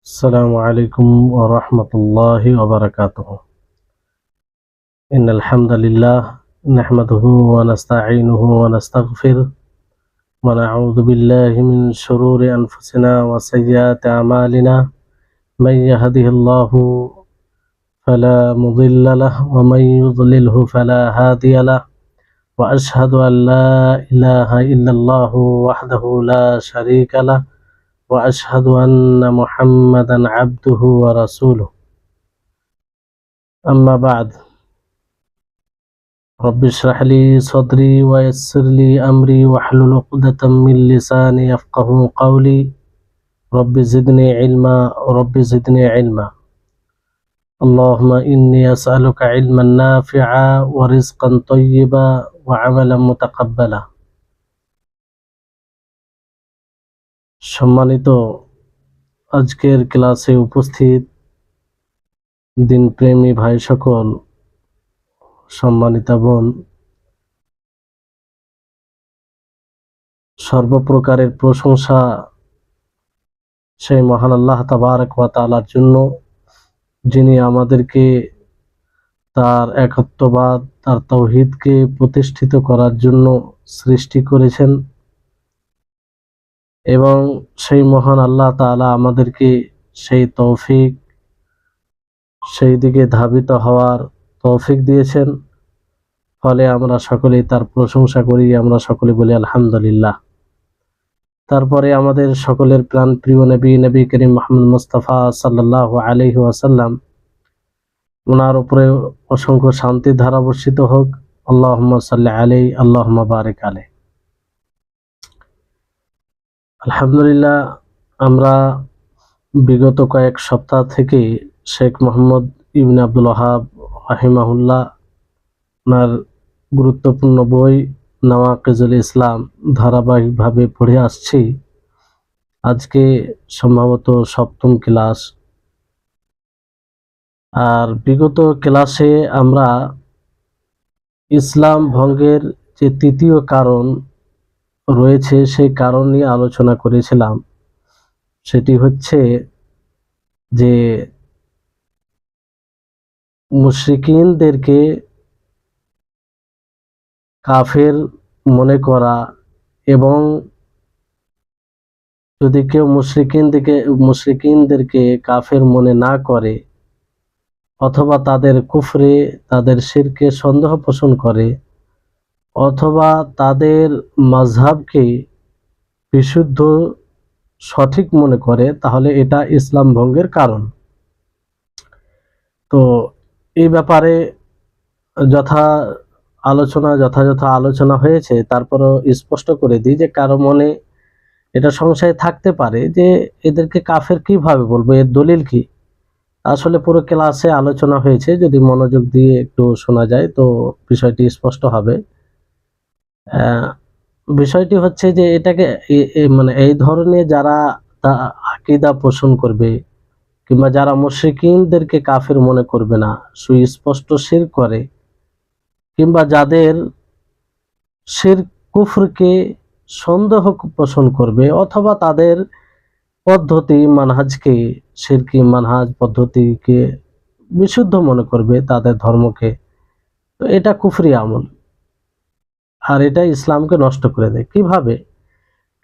السلام عليكم ورحمة الله وبركاته. إن الحمد لله نحمده ونستعينه ونستغفره ونعوذ بالله من شرور أنفسنا وسيئات أعمالنا من يهده الله فلا مضل له ومن يضلله فلا هادي له وأشهد أن لا إله إلا الله وحده لا شريك له وأشهد أن محمدا عبده ورسوله أما بعد رب اشرح لي صدري ويسر لي أمري واحلل عقدة من لساني يفقه قولي رب زدني علما اللهم إني أسألك علما نافعا ورزقا طيبا وعملا متقبلا। সম্মানিত আজকের ক্লাসে উপস্থিত দিনপ্রেমী ভাই সকল, সম্মানিতা বোন, সর্বপ্রকারের প্রশংসা সেই মহান আল্লাহ তাবারক ওয়া তাআলার জন্য, যিনি আমাদেরকে তার একত্ববাদ, তার তাওহীদকে প্রতিষ্ঠিত করার জন্য সৃষ্টি করেছেন এবং সেই মহান আল্লাহ তাআলা আমাদেরকে সেই তৌফিক, সেই দিকে ধাবিত হওয়ার তৌফিক দিয়েছেন। ফলে আমরা সকলেই তার প্রশংসা করি, আমরা সকলে বলি আলহামদুলিল্লাহ। তারপরে আমাদের সকলের প্রাণ প্রিয় নবী করিম মুহাম্মদ মুস্তাফা সাল্লাল্লাহু আলাইহি ওয়াসাল্লাম, ওনার উপরে অসংখ্য শান্তির ধারা বর্ষিত হোক। আল্লাহুম্মা সাল্লি আলাইহি আল্লাহুম্মা বারিক আলাইহি। আলহামদুলিল্লাহ, আমরা বিগত কয়েক সপ্তাহ থেকে শেখ মোহাম্মদ ইবনে আব্দুল ওয়াহাব রাহিমাহুল্লাহ ওনার গুরুত্বপূর্ণ বই নওয়াকিজুল ইসলাম ধারাবাহিকভাবে পড়ে আসছি। আজকে সম্ভবত সপ্তম ক্লাস। আর বিগত ক্লাসে আমরা ইসলাম ভঙ্গের যে তৃতীয় কারণ রয়েছে সেই কারণ নিয়ে আলোচনা করেছিলাম। সেটি হচ্ছে যে মুশরিকিনদেরকে কাফের মনে করা, এবং যদি কেউ মুশরিকিনদেরকে কাফের মনে না করে অথবা তাদের কুফরে, তাদের শিরকে সন্দেহ পোষণ করে অথবা তাদের মাযহাবকে বিশুদ্ধ সঠিক মনে করে, তাহলে এটা ইসলাম ভঙ্গের কারণ। তো এই ব্যাপারে যথাযথ আলোচনা হয়েছে। তারপরও স্পষ্ট করে দিই যে কারো মনে এটা সংশয় থাকতে পারে যে এদেরকে কাফের কিভাবে বলবো, এর দলিল কি। আসলে পুরো ক্লাসে আলোচনা হয়েছে, যদি মনোযোগ দিয়ে একটু শোনা যায় তো বিষয়টি স্পষ্ট হবে। বিষয়টি হচ্ছে যে এটাকে মানে এই ধরনের যারা আকীদা পোষণ করবে কিংবা যারা মুশরিকিনদেরকে কাফের মনে করবে না, সুস্পষ্ট শিরক করে, কিংবা যাদের শিরক কুফরকে সন্দেহ পোষণ করবে অথবা তাদের পদ্ধতি মানহাজকে, শিরকি মানহাজ পদ্ধতিকে বিশুদ্ধ মনে করবে, তাদের ধর্মকে, তো এটা কুফরি আমল আর এটা ইসলামকে নষ্ট করে দেয়। কিভাবে?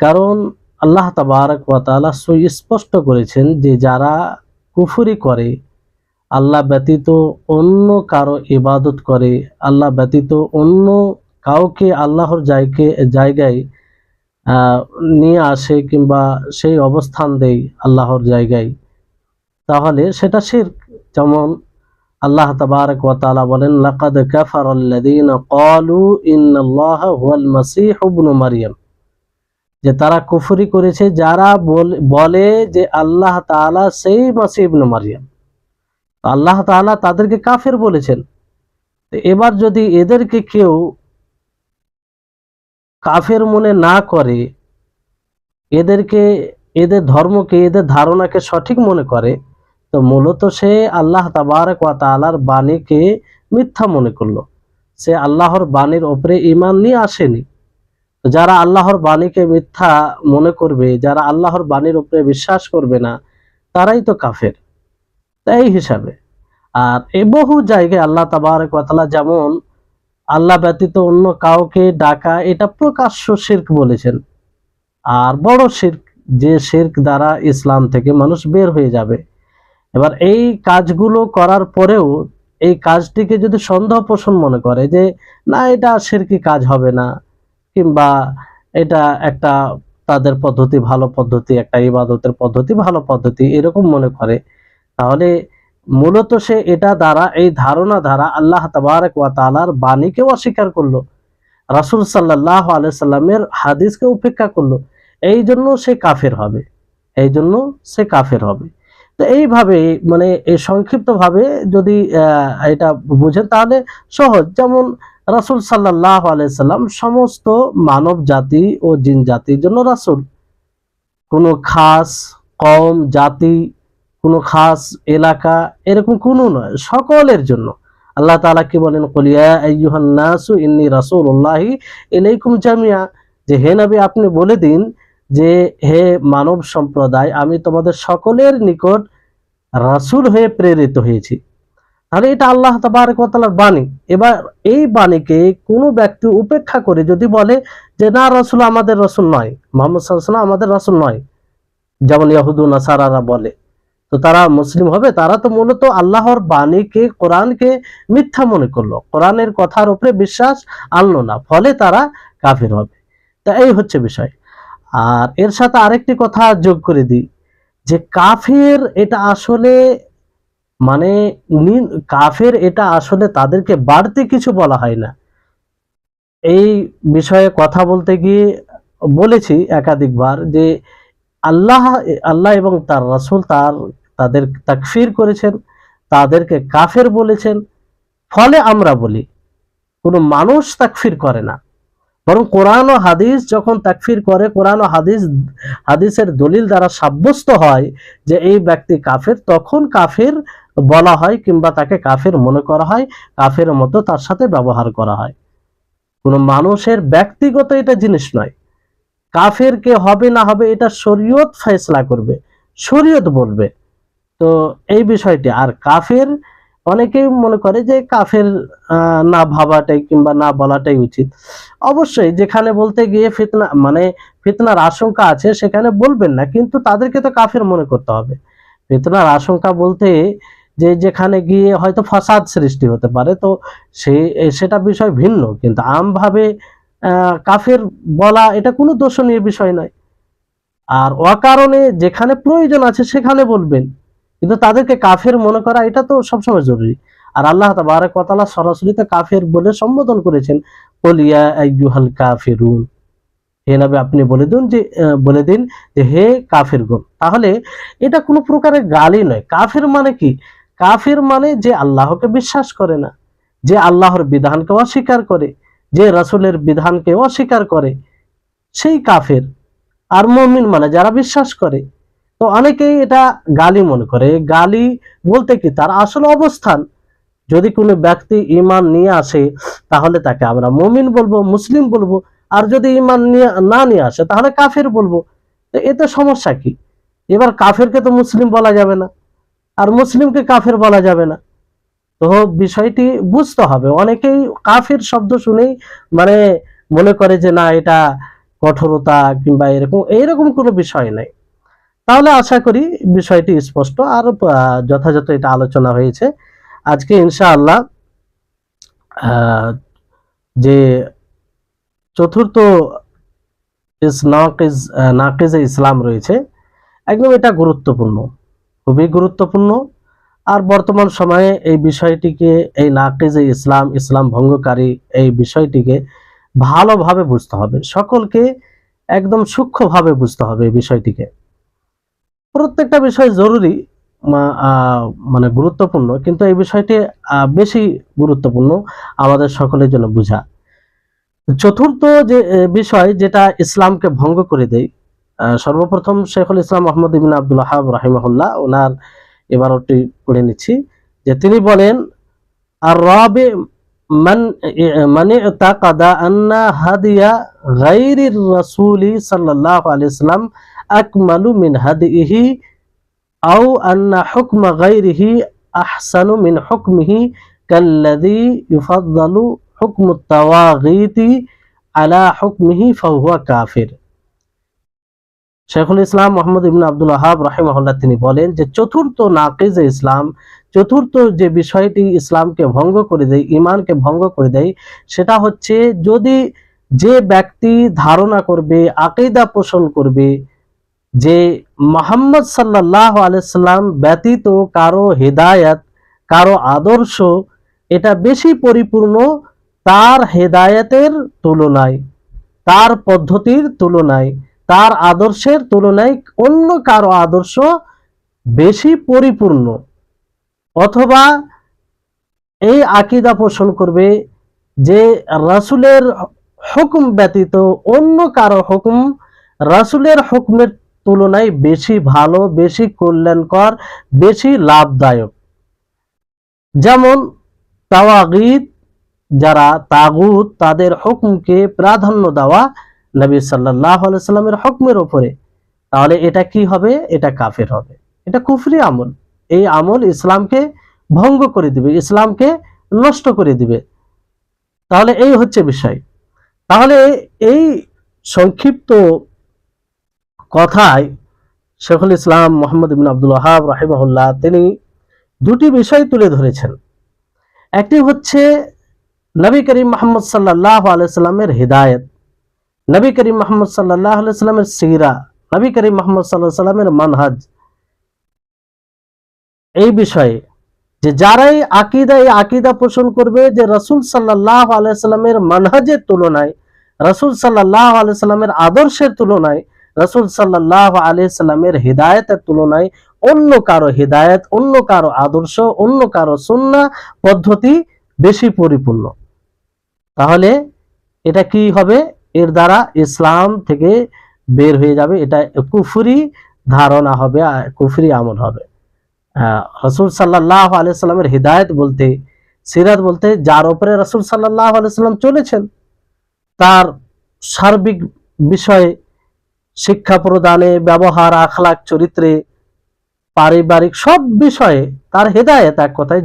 কারণ আল্লাহ তাবারক ওয়া তাআলা সুস্পষ্ট করেছেন যে যারা কুফরি করে, আল্লাহ ব্যতীত অন্য কারো ইবাদত করে, আল্লাহ ব্যতীত অন্য কাউকে আল্লাহর জায়গায় নিয়ে আসে কিংবা সেই অবস্থান দেয় আল্লাহর জায়গায়, তাহলে সেটা শিরক। যেমন আল্লাহ তাবারক ওয়া তাআলা বলেন, লাকাদ কাফারাল্লাযীনা ক্বালু ইন্নাল্লাহা হুয়াল মাসীহ ইবনু মারইয়াম, যে তারা কুফরি করেছে যারা বলে যে আল্লাহ তাআলা সেই মাসীহ ইবনে মারইয়াম। আল্লাহ তাআলা তাদেরকে কাফের বলেছেন। এবার যদি এদেরকে কেউ কাফের মনে না করে, এদের ধর্মকে, এদের ধারণাকে সঠিক মনে করে, তো মূলত সে আল্লাহ তাবারক ওয়া তাআলার বাণীকে মিথ্যা মনে করলো। সে আল্লাহর বাণীর উপরে ঈমান নিয়ে আসেনি। যারা আল্লাহর বাণীকে মিথ্যা মনে করবে, যারা আল্লাহর বাণীর উপরে বিশ্বাস করবে না, তারাই তো কাফের। এই হিসাবে আর এ বহু জায়গায় আল্লাহ তাবারক ওয়া তাআলা যেমন আল্লাহ ব্যতীত অন্য কাউকে ডাকা এটা প্রকাশ্য শিরক বলেছেন, আর বড় শিরক, যে শিরক দ্বারা ইসলাম থেকে মানুষ বের হয়ে যাবে। এবার এই কাজগুলো করার পরেও এই কাজটিকে যদি সন্দেহ পোষণ মনে করে যে না এটা শিরকি কাজ হবে না, কিংবা এটা একটা তাদের পদ্ধতি ভালো পদ্ধতি, একটা ইবাদতের পদ্ধতি ভালো পদ্ধতি এরকম মনে করে, তাহলে মূলত সে এটা দ্বারা, এই ধারণা দ্বারা আল্লাহ তাবারক ওয়া তাআলার বাণীকেও অস্বীকার করলো, রাসূল সাল্লাল্লাহু আলাইহি সাল্লামের হাদিসকে উপেক্ষা করলো। এই জন্য সে কাফের হবে, এই জন্য সে কাফের হবে। তো এইভাবে মানে এই সংক্ষিপ্তভাবে যদি এটা বুঝেন তাহলে সহজ। যেমন রাসূল সাল্লাল্লাহু আলাইহি সাল্লাম সমস্ত মানব জাতি ও জিন জাতির জন্য রাসূল, কোনো খাস কওম জাতি, কোনো খাস এলাকা এরকম কোনো নয়, সকলের জন্য। আল্লাহ তাআলা কি বলেন, কুল ইয়া আইয়ুহান নাসু ইন্নী রাসূলুল্লাহি ইলাইকুম জামিয়া, যে হে নবী আপনি বলে দিন যে হে মানব সম্প্রদায় আমি তোমাদের সকলের নিকট রাসূল হয়ে প্রেরিত হয়েছি। তাহলে এটা আল্লাহ তাবারক ওয়া তাআলার বাণী। এবার এই বাণীকে কোনো ব্যক্তি উপেক্ষা করে যদি বলে যে না রাসূল আমাদের রাসূল নয়, মুহাম্মদ সাল্লাল্লাহু আলাইহি ওয়াসাল্লাম আমাদের রাসূল নয়, যেমন ইহুদি নাসারারা বলে, তো তারা মুসলিম হবে? তারা তো মূলত আল্লাহর বাণীকে, কোরআনকে মিথ্যা মনে করলো, কোরআনের কথার উপরে বিশ্বাস আনলো না, ফলে তারা কাফির হবে। তা এই হচ্ছে বিষয়। আর এর সাথে আরেকটি কথা যোগ করে দিই, যে কাফের এটা আসলে মানে কাফের এটা আসলে তাদেরকে বাড়তি কিছু বলা হয় না। এই বিষয়ে কথা বলতে গিয়ে বলেছি একাধিকবার যে আল্লাহ আল্লাহ এবং তার রাসূল তাদের তাকফির করেছেন, তাদেরকে কাফের বলেছেন। ফলে আমরা বলি কোনো মানুষ তাকফির করে না, বরং কোরআন ও হাদিস যখন তাকফির করে, কোরআন ও হাদিসের দলিল দ্বারা সাব্যস্ত হয় যে এই ব্যক্তি কাফের, তখন কাফের বলা হয় কিংবা তাকে কাফের মনে করা হয়, কাফের মতো তার সাথে ব্যবহার করা হয়। কোনো মানুষের ব্যক্তিগত এটা জিনিস নয়। কাফের কে হবে না হবে এটা শরীয়ত ফয়সালা করবে, শরীয়ত বলবে। তো এই বিষয়টি, আর কাফের অনেকেই মনে করে যে কাফের না ভাবাটাই কিংবা না বলাটাই উচিত। অবশ্যই যেখানে বলতে গিয়ে ফিতনা মানে ফিতনার আশঙ্কা আছে সেখানে বলবেন না, কিন্তু তাদেরকে তো কাফের মনে করতে হবে। ফিতনার আশঙ্কা বলতে যে যেখানে গিয়ে হয়তো ফাসাদ সৃষ্টি হতে পারে, তো সেটা বিষয় ভিন্ন, কিন্তু আমভাবে কাফের বলা এটা কোনো দোষণীয় বিষয় নয়। আর অকারণে যেখানে প্রয়োজন আছে সেখানে বলবেন, কিন্তু তাদেরকে কাফের মনে করা এটা তো সবসময় জরুরি। আর আল্লাহ তাবারক ওয়া তাআলা সরাসরি তো কাফের বলে সম্বোধন করেছেন, কুল ইয়া আইয়ুহাল কাফিরুন, হে নবী আপনি বলে দিন যে হে কাফিরগণ। তাহলে এটা কোনো প্রকারের গালি নয়। কাফের মানে কি? কাফের মানে যে আল্লাহকে বিশ্বাস করে না, যে আল্লাহর বিধানকে অস্বীকার করে, যে রাসূলের বিধানকে অস্বীকার করে, সেই কাফের। আর মুমিন মানে যারা বিশ্বাস করে। তো অনেকেই এটা গালি মনে করে। গালি বলতে কি তার আসল অবস্থান। যদি কোনো ব্যক্তি ঈমান নিয়ে আসে তাহলে তাকে আমরা মুমিন বলবো, মুসলিম বলবো, আর যদি ঈমান না নিয়ে আসে তাহলে কাফের বলবো। তো এতে সমস্যা কি? এবার কাফেরকে তো মুসলিম বলা যাবে না, আর মুসলিমকে কাফের বলা যাবে না। তো বিষয়টি বুঝতে হবে। অনেকেই কাফের শব্দ শুনেই মানে মনে করে যে না এটা কঠোরতা কিংবা এইরকম কোনো বিষয় নাই। তাহলে আশা করি বিষয়টি স্পষ্ট, আর যথাযথ এটা আলোচনা হয়েছে। আজকে ইনশাআল্লাহ যে চতুর্থ নাকিজে ইসলাম রয়েছে, একদম এটা গুরুত্বপূর্ণ, খুবই গুরুত্বপূর্ণ। আর বর্তমান সময়ে এই বিষয়টিকে, এই নাকিজে ইসলাম, ইসলাম ভঙ্গকারী এই বিষয়টিকে ভালোভাবে বুঝতে হবে, সকলকে একদম সূক্ষ্মভাবে বুঝতে হবে এই বিষয়টিকে। প্রত্যেকটা বিষয় জরুরি, মানে গুরুত্বপূর্ণ, কিন্তু এই বিষয়টি বেশি গুরুত্বপূর্ণ আমাদের সকলের জন্য বোঝা। চতুর্থ যে বিষয় যেটা ইসলামকে ভঙ্গ করে দেয়, সর্বপ্রথম শেখুল ইসলাম মুহাম্মদ ইবনে আব্দুল ওয়াহ্হাব রাহিমাহুল্লাহ ওনার ইবারতটি পড়ে নিচ্ছি, যে তিনি বলেন আর রাবি মান ইতাকাদা আন্না হাদিয়া গায়রির রাসূলি সাল্লাল্লাহু আলাইহি ওয়াসাল্লাম আকমালু মিন হাদিহি আও আন্না হুকমা গায়রিহি আহসানু মিন হুকমিহি কাল্লাযী ইউফাদ্দালু হুকমুত তাওয়াগীতি আলা হুকমিহি ফাহুয়া কাফির। শেখুল ইসলাম মুহাম্মদ ইবনে আব্দুল ওয়াহাব রাহিমাহুল্লাহ তিনি বলেন যে চতুর্থ নাকিজে ইসলাম, চতুর্থ যে বিষয়টি ইসলামকে ভঙ্গ করে দেয়, ঈমানকে ভঙ্গ করে দেয়, সেটা হচ্ছে যদি যে ব্যক্তি ধারণা করবে, আকীদা পোষণ করবে যে মুহাম্মদ সাল্লাল্লাহু আলাইহি সাল্লাম ব্যতীত কারো হেদায়েত, কারো আদর্শ এটা বেশি পরিপূর্ণ তার হেদায়েতের তুলনায়, তার পদ্ধতির তুলনায়, তার আদর্শের তুলনায় অন্য কারো আদর্শ বেশি পরিপূর্ণ, অথবা এই আকীদা পোষণ করবে যে রাসূলের হুকুম ব্যতীত অন্য কারো হুকুম রাসূলের হুকুমের তুলনায় বেশি ভালো, বেশি কল্যাণকর, বেশি লাভদায়ক। যেমন তাওয়াগীত, যারা তাগুত, তাদের হুকুমকে প্রাধান্য দেওয়া নবী সাল্লাল্লাহু আলাইহি সাল্লামের হুকুমের উপরে, তাহলে এটা কি হবে? এটা কাফের হবে, এটা কুফরি আমল। এই আমল ইসলামকে ভঙ্গ করে দিবে, ইসলামকে নষ্ট করে দিবে। তাহলে এই হচ্ছে বিষয়। তাহলে এই সংক্ষিপ্ত কথায় শেখুল ইসলাম মুহাম্মদ ইবনে আব্দুল ওয়াহাব রাহিমাহুল্লাহ তিনি দুটি বিষয় তুলে ধরেছেন। একটি হচ্ছে নবী করিম মুহাম্মদ সাল্লাল্লাহু আলাইহি সাল্লামের হিদায়াত, নবী করিম মুহাম্মদ সাল্লাল্লাহু আলাইহি সাল্লামের সিরা, নবী করিম মুহাম্মদ সাল্লাল্লাহু আলাইহি সাল্লামের মানহাজ। এই বিষয়ে যে যারাই আকীদা পোষণ করবে যে রাসূল সাল্লাল্লাহু আলাইহি সাল্লামের মানহাজের তুলনায়, রাসূল সাল্লাল্লাহু আলাইহি সাল্লামের আদর্শের তুলনায়, রাসূল সাল্লাল্লাহু আলাইহি সাল্লামের হিদায়াতের তুলনায় অন্য কারো হিদায়াত, অন্য কারো আদর্শ, অন্য কারো সুন্নাহ পদ্ধতি বেশি পরিপূর্ণ, তাহলে এটা কি হবে? এর দ্বারা ইসলাম থেকে বের হয়ে যাবে, এটা কুফরি ধারণা হবে, কুফরি আমল হবে। রাসূল সাল্লাল্লাহু আলাইহি সাল্লামের হিদায়াত বলতে, সিরাত বলতে যার উপরে রাসূল সাল্লাল্লাহু আলাইহি সাল্লাম চলেছেন, তার সার্বিক বিষয়ে শিক্ষা প্রদানে, ব্যবহার, আখলাক, চরিত্রে, পারিবারিক সব বিষয়ে তার হেদায়েত, এক কথায়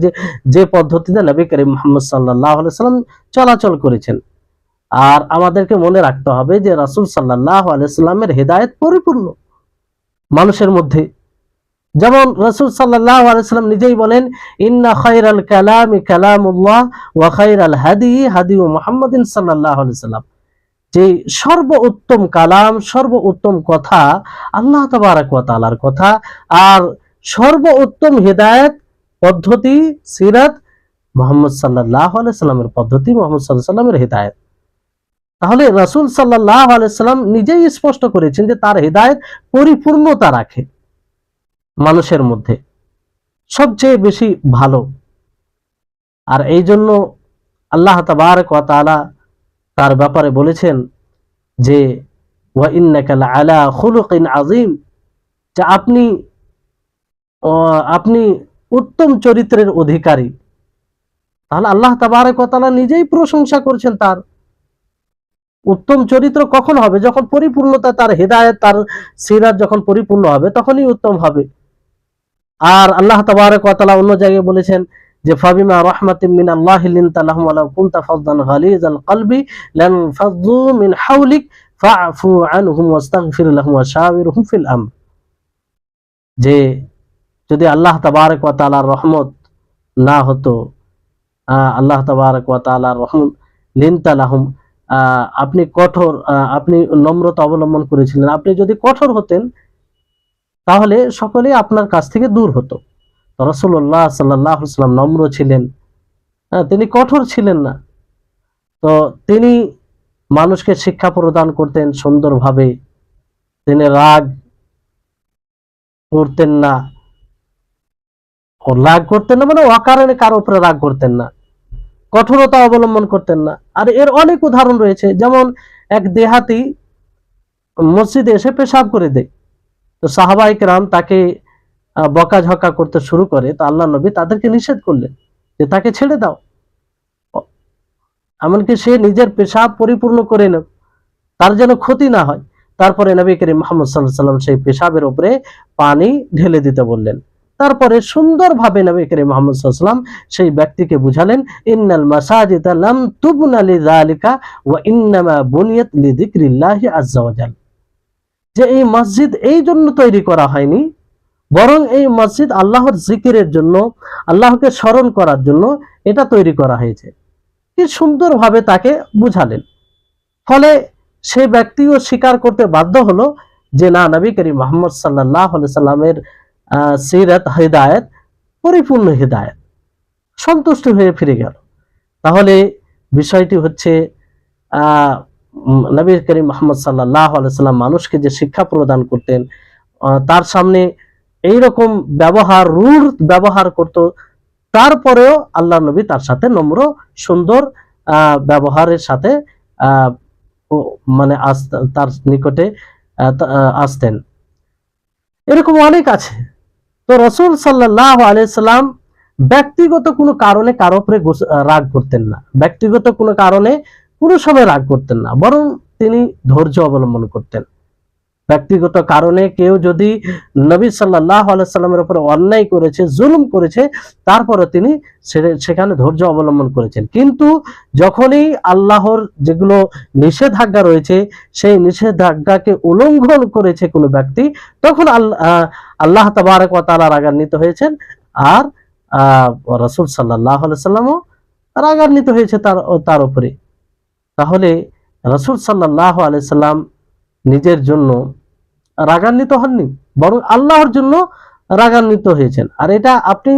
যে পদ্ধতিতে নবী করিম মুহাম্মদ সাল্লাল্লাহু আলাইহি সাল্লাম চলাচল করেছেন। আর আমাদেরকে মনে রাখতে হবে যে রাসূল সাল্লাল্লাহু আলাইহি সাল্লামের হেদায়েত পরিপূর্ণ মানুষের মধ্যে। যেমন রাসূল সাল্লাল্লাহু আলাইহি সাল্লাম নিজেই বলেন, ইন্না খায়রাল কালামি কালামুল্লাহ ওয়া খায়রাল হাদি হাদি মুহাম্মাদিন সাল্লাল্লাহু আলাইহি সাল্লাম, যে সর্বোত্তম কালাম, সর্বোত্তম কথা আল্লাহ তাবারক ওয়া তাআলার কথা, আর সর্বোত্তম হিদায়াত পদ্ধতি সিরাত মুহাম্মদ সাল্লাল্লাহু আলাইহি সাল্লামের পদ্ধতি, মুহাম্মদ সাল্লাল্লাহু আলাইহি সাল্লামের হিদায়াত। তাহলে রাসূল সাল্লাল্লাহু আলাইহি সাল্লাম নিজেই স্পষ্ট করেছেন যে তার হিদায়াত পরিপূর্ণতা রাখে, মানুষের মধ্যে সবচেয়ে বেশি ভালো। আর এই জন্য আল্লাহ তাবারক ওয়া তাআলা তার ব্যাপারে বলেছেন যে ওয়া ইন্নাকা লাআলা খুলুকিন আযীম, যে আপনি উত্তম চরিত্রের অধিকারী। তাহলে আল্লাহ তাবারক ওয়া তাআলা নিজেই প্রশংসা করছেন তার। উত্তম চরিত্র কখন হবে? যখন পরিপূর্ণতা, তার হিদায়াত, তার সিরাত যখন পরিপূর্ণ হবে তখনই উত্তম হবে। আর আল্লাহ তাবারক ওয়া তাআলা অন্য জায়গায় বলেছেন যে ফাবিমা রাহমাতিন মিনাল্লাহি লিনতা লাহুম ওয়া লাউ কুনতা ফাযযান গালিযাল কলবি লান ফাযযু মিন হাওলিক ফা'ফু আনহুম ওয়াস্তাগফির লাহুম ওয়া শাওিরহুম ফিল আমর, যে যদি আল্লাহ তাবারক ওয়া তাআলার রহমত না হতো, আল্লাহ তাবারক ওয়া তাআলার রহমত লিনতা লাহুম, আপনি নম্রতা অবলম্বন করেছিলেন, আপনি যদি কঠোর হতেন তাহলে সকলে আপনার কাছ থেকে দূর হতো। রাসূলুল্লাহ সাল্লাল্লাহু আলাইহি ওয়াসাল্লাম নম্র ছিলেন, তিনি কঠোর ছিলেন না। তো তিনি মানুষকে শিক্ষা প্রদান করতেন সুন্দরভাবে, তিনি রাগ করতেন না, মানে অকারণে কারো উপরে রাগ করতেন না, কঠোরতা অবলম্বন করতেন না। আর এর অনেক উদাহরণ রয়েছে। যেমন এক দেহাতি মসজিদে এসে পেশাব করে দেয়, তো সাহাবায়ে কেরাম তাকে বকাঝকা করতে শুরু করে, তো আল্লাহ নবী তাদেরকে নিষেধ করলেন যে তাকে ছেড়ে দাও, এমনকি সে নিজের পেশাব পরিপূর্ণ করে নেয়, তার যেন ক্ষতি না হয়। তারপরে নবী করিম মুহাম্মদ সাল্লাল্লাহু আলাইহি ওয়াসাল্লাম সেই পেশাবের উপরে পানি ঢেলে দিতে বললেন। তারপরে সুন্দরভাবে নবী করিম মুহাম্মদ সাল্লাল্লাহু আলাইহি ওয়াসাল্লাম সেই ব্যক্তিকে বুঝালেন, ইন্নাল মাসাজিদা লাম তুবনা লিযালিকা ওয়া ইন্নামা বুনিয়াত লিযিকরিল্লাহি আযজা ওয়া জাল, যে এই মসজিদ এই জন্য তৈরি করা হয়নি, বরং এই মসজিদ আল্লাহর জিকিরের জন্য, আল্লাহকে স্মরণ করার জন্য এটা তৈরি করা হয়েছে। কি সুন্দরভাবে তাকে বুঝালেন। ফলে সে ব্যক্তিও স্বীকার করতে বাধ্য হলো যে না, নবী করিম মুহাম্মদ সাল্লাল্লাহু আলাইহি সাল্লামের সিরাত হিদায়াত পরিপূর্ণ হিদায়াত, সন্তুষ্ট হয়ে ফিরে গেল। তাহলে বিষয়টি হচ্ছে নবী করিম মুহাম্মদ সাল্লাল্লাহু আলাইহি সাল্লাম মানুষকে যে শিক্ষা প্রদান করতেন, তার সামনে এইরকম ব্যবহার, রূঢ় ব্যবহার করত, তারপরেও আল্লাহ নবী তার সাথে নম্র সুন্দর ব্যবহারের সাথে মানে তার নিকটে আসতেন। এরকম অনেক আছে। তো রাসূল সাল্লাল্লাহু আলাইহি সাল্লাম ব্যক্তিগত কোনো কারণে কারো উপরে রাগ করতেন না, ব্যক্তিগত কোনো কারণে কোনো সময় রাগ করতেন না, বরং তিনি ধৈর্য অবলম্বন করতেন। ব্যক্তিগত কারণে কেউ যদি নবী সাল্লাল্লাহু আলাইহি সাল্লামের উপরে অন্যায় করেছে, জুলুম করেছে, তারপরে তিনি সেখানে ধৈর্য অবলম্বন করেছেন। কিন্তু যখনই আল্লাহর যেগুলো নিষেধাজ্ঞা রয়েছে সেই নিষেধাজ্ঞাকে উল্লঙ্ঘন করেছে কোনো ব্যক্তি, তখন আল্লাহ তাবারক ওয়া তাআলা রাগান্বিত হয়েছেন, আর রাসূল সাল্লাল্লাহু আলাইহি সাল্লামও রাগান্বিত হয়েছে তার উপরে। তাহলে রাসূল সাল্লাল্লাহু আলাইহি সাল্লাম নিজের জন্য রাগান্বিত হননি, বরং আল্লাহর জন্য রাগান্বিত হয়েছেন। আর এটা আপনি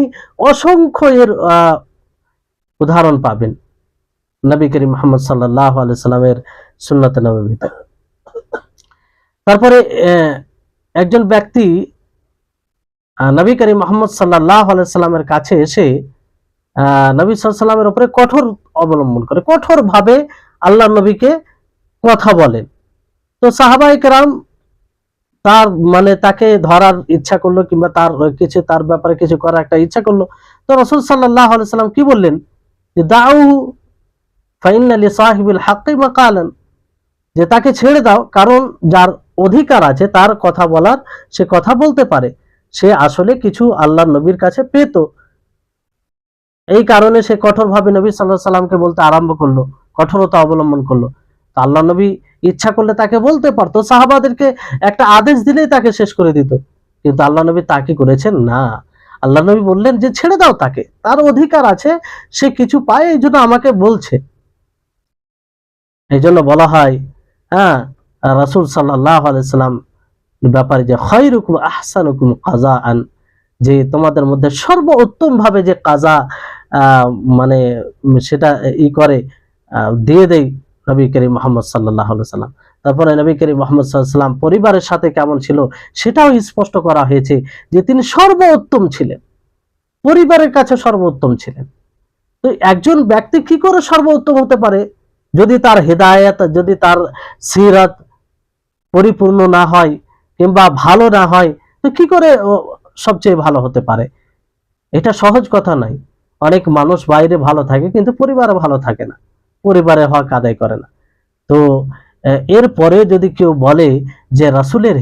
অসংখ্য এর উদাহরণ পাবেন নবী করিম মুহাম্মদ সাল্লাল্লাহু আলাইহি সাল্লামের সুন্নাতে নববীতে। তারপরে একজন ব্যক্তি নবী করিম মুহাম্মদ সাল্লাল্লাহু আলাইহি সাল্লামের কাছে এসে নবী সাল্লাল্লাহু আলাইহি সাল্লামের উপরে কঠোর অবলম্বন করে, কঠোর ভাবে আল্লাহ নবীকে কথা বলেন। তো সাহাবায়ে কেরাম তার মানে তাকে ধরার ইচ্ছা করলো, কিংবা তার ব্যাপারে কিছু করার একটা ইচ্ছা করলো। তো রাসূল সাল্লাল্লাহু আলাইহি সাল্লাম কি বললেন, যে দাউহু ফাইন্না লিসাহিবিল হাক্কি মাকালান, যে তাকে ছেড়ে দাও, কারণ যার অধিকার আছে তার কথা বলার, সে কথা বলতে পারে, সে আসলে কিছু আল্লাহর নবীর কাছে পেত। এই কারণে সে কঠোরভাবে নবী সাল্লাল্লাহু আলাইহি সাল্লামকে বলতে আরম্ভ করলো, কঠোরতা অবলম্বন করলো। তো আল্লাহ নবী ইচ্ছা করলে তাকে বলতে পারতো, সাহাবাদেরকে একটা আদেশ দিলেই তাকে শেষ করে দিত, কিন্তু আল্লাহ নবী তা কি করেছেন? না, আল্লাহ নবী বললেন যে ছেড়ে দাও তাকে, তার অধিকার আছে, সে কিছু পায়, এই জন্য আমাকে বলছে। এই জন্য বলা হয় রাসূল সাল্লাল্লাহু আলাইহি সাল্লাম ব্যাপারে যে খায়রুকুম আহসানুকুম কাযাআন, যে তোমাদের মধ্যে সর্বোত্তম ভাবে যে কাজা মানে সেটা করে দিয়ে দেয় নবী করিম মুহাম্মদ সাল্লাল্লাহু আলাইহি সাল্লাম। তারপরে নবী করিম মুহাম্মদ সাল্লাল্লাহু আলাইহি সাল্লাম পরিবারের সাথে কেমন ছিল সেটাও স্পষ্ট করা হয়েছে, যে তিনি সর্বোত্তম ছিলেন, পরিবারের কাছে সর্বোত্তম ছিলেন। তো একজন ব্যক্তি কি করে সর্বোত্তম হতে পারে যদি তার হিদায়াত, যদি তার সিরাত পরিপূর্ণ না হয় কিংবা ভালো না হয়, তো কি করে সবচেয়ে ভালো হতে পারে? এটা সহজ কথা নয়। অনেক মানুষ বাইরে ভালো থাকে কিন্তু পরিবারে ভালো থাকে না, পরিবারে হক আদায় করে না। তো এরপরে যদি কেউ বলে যে রাসূলের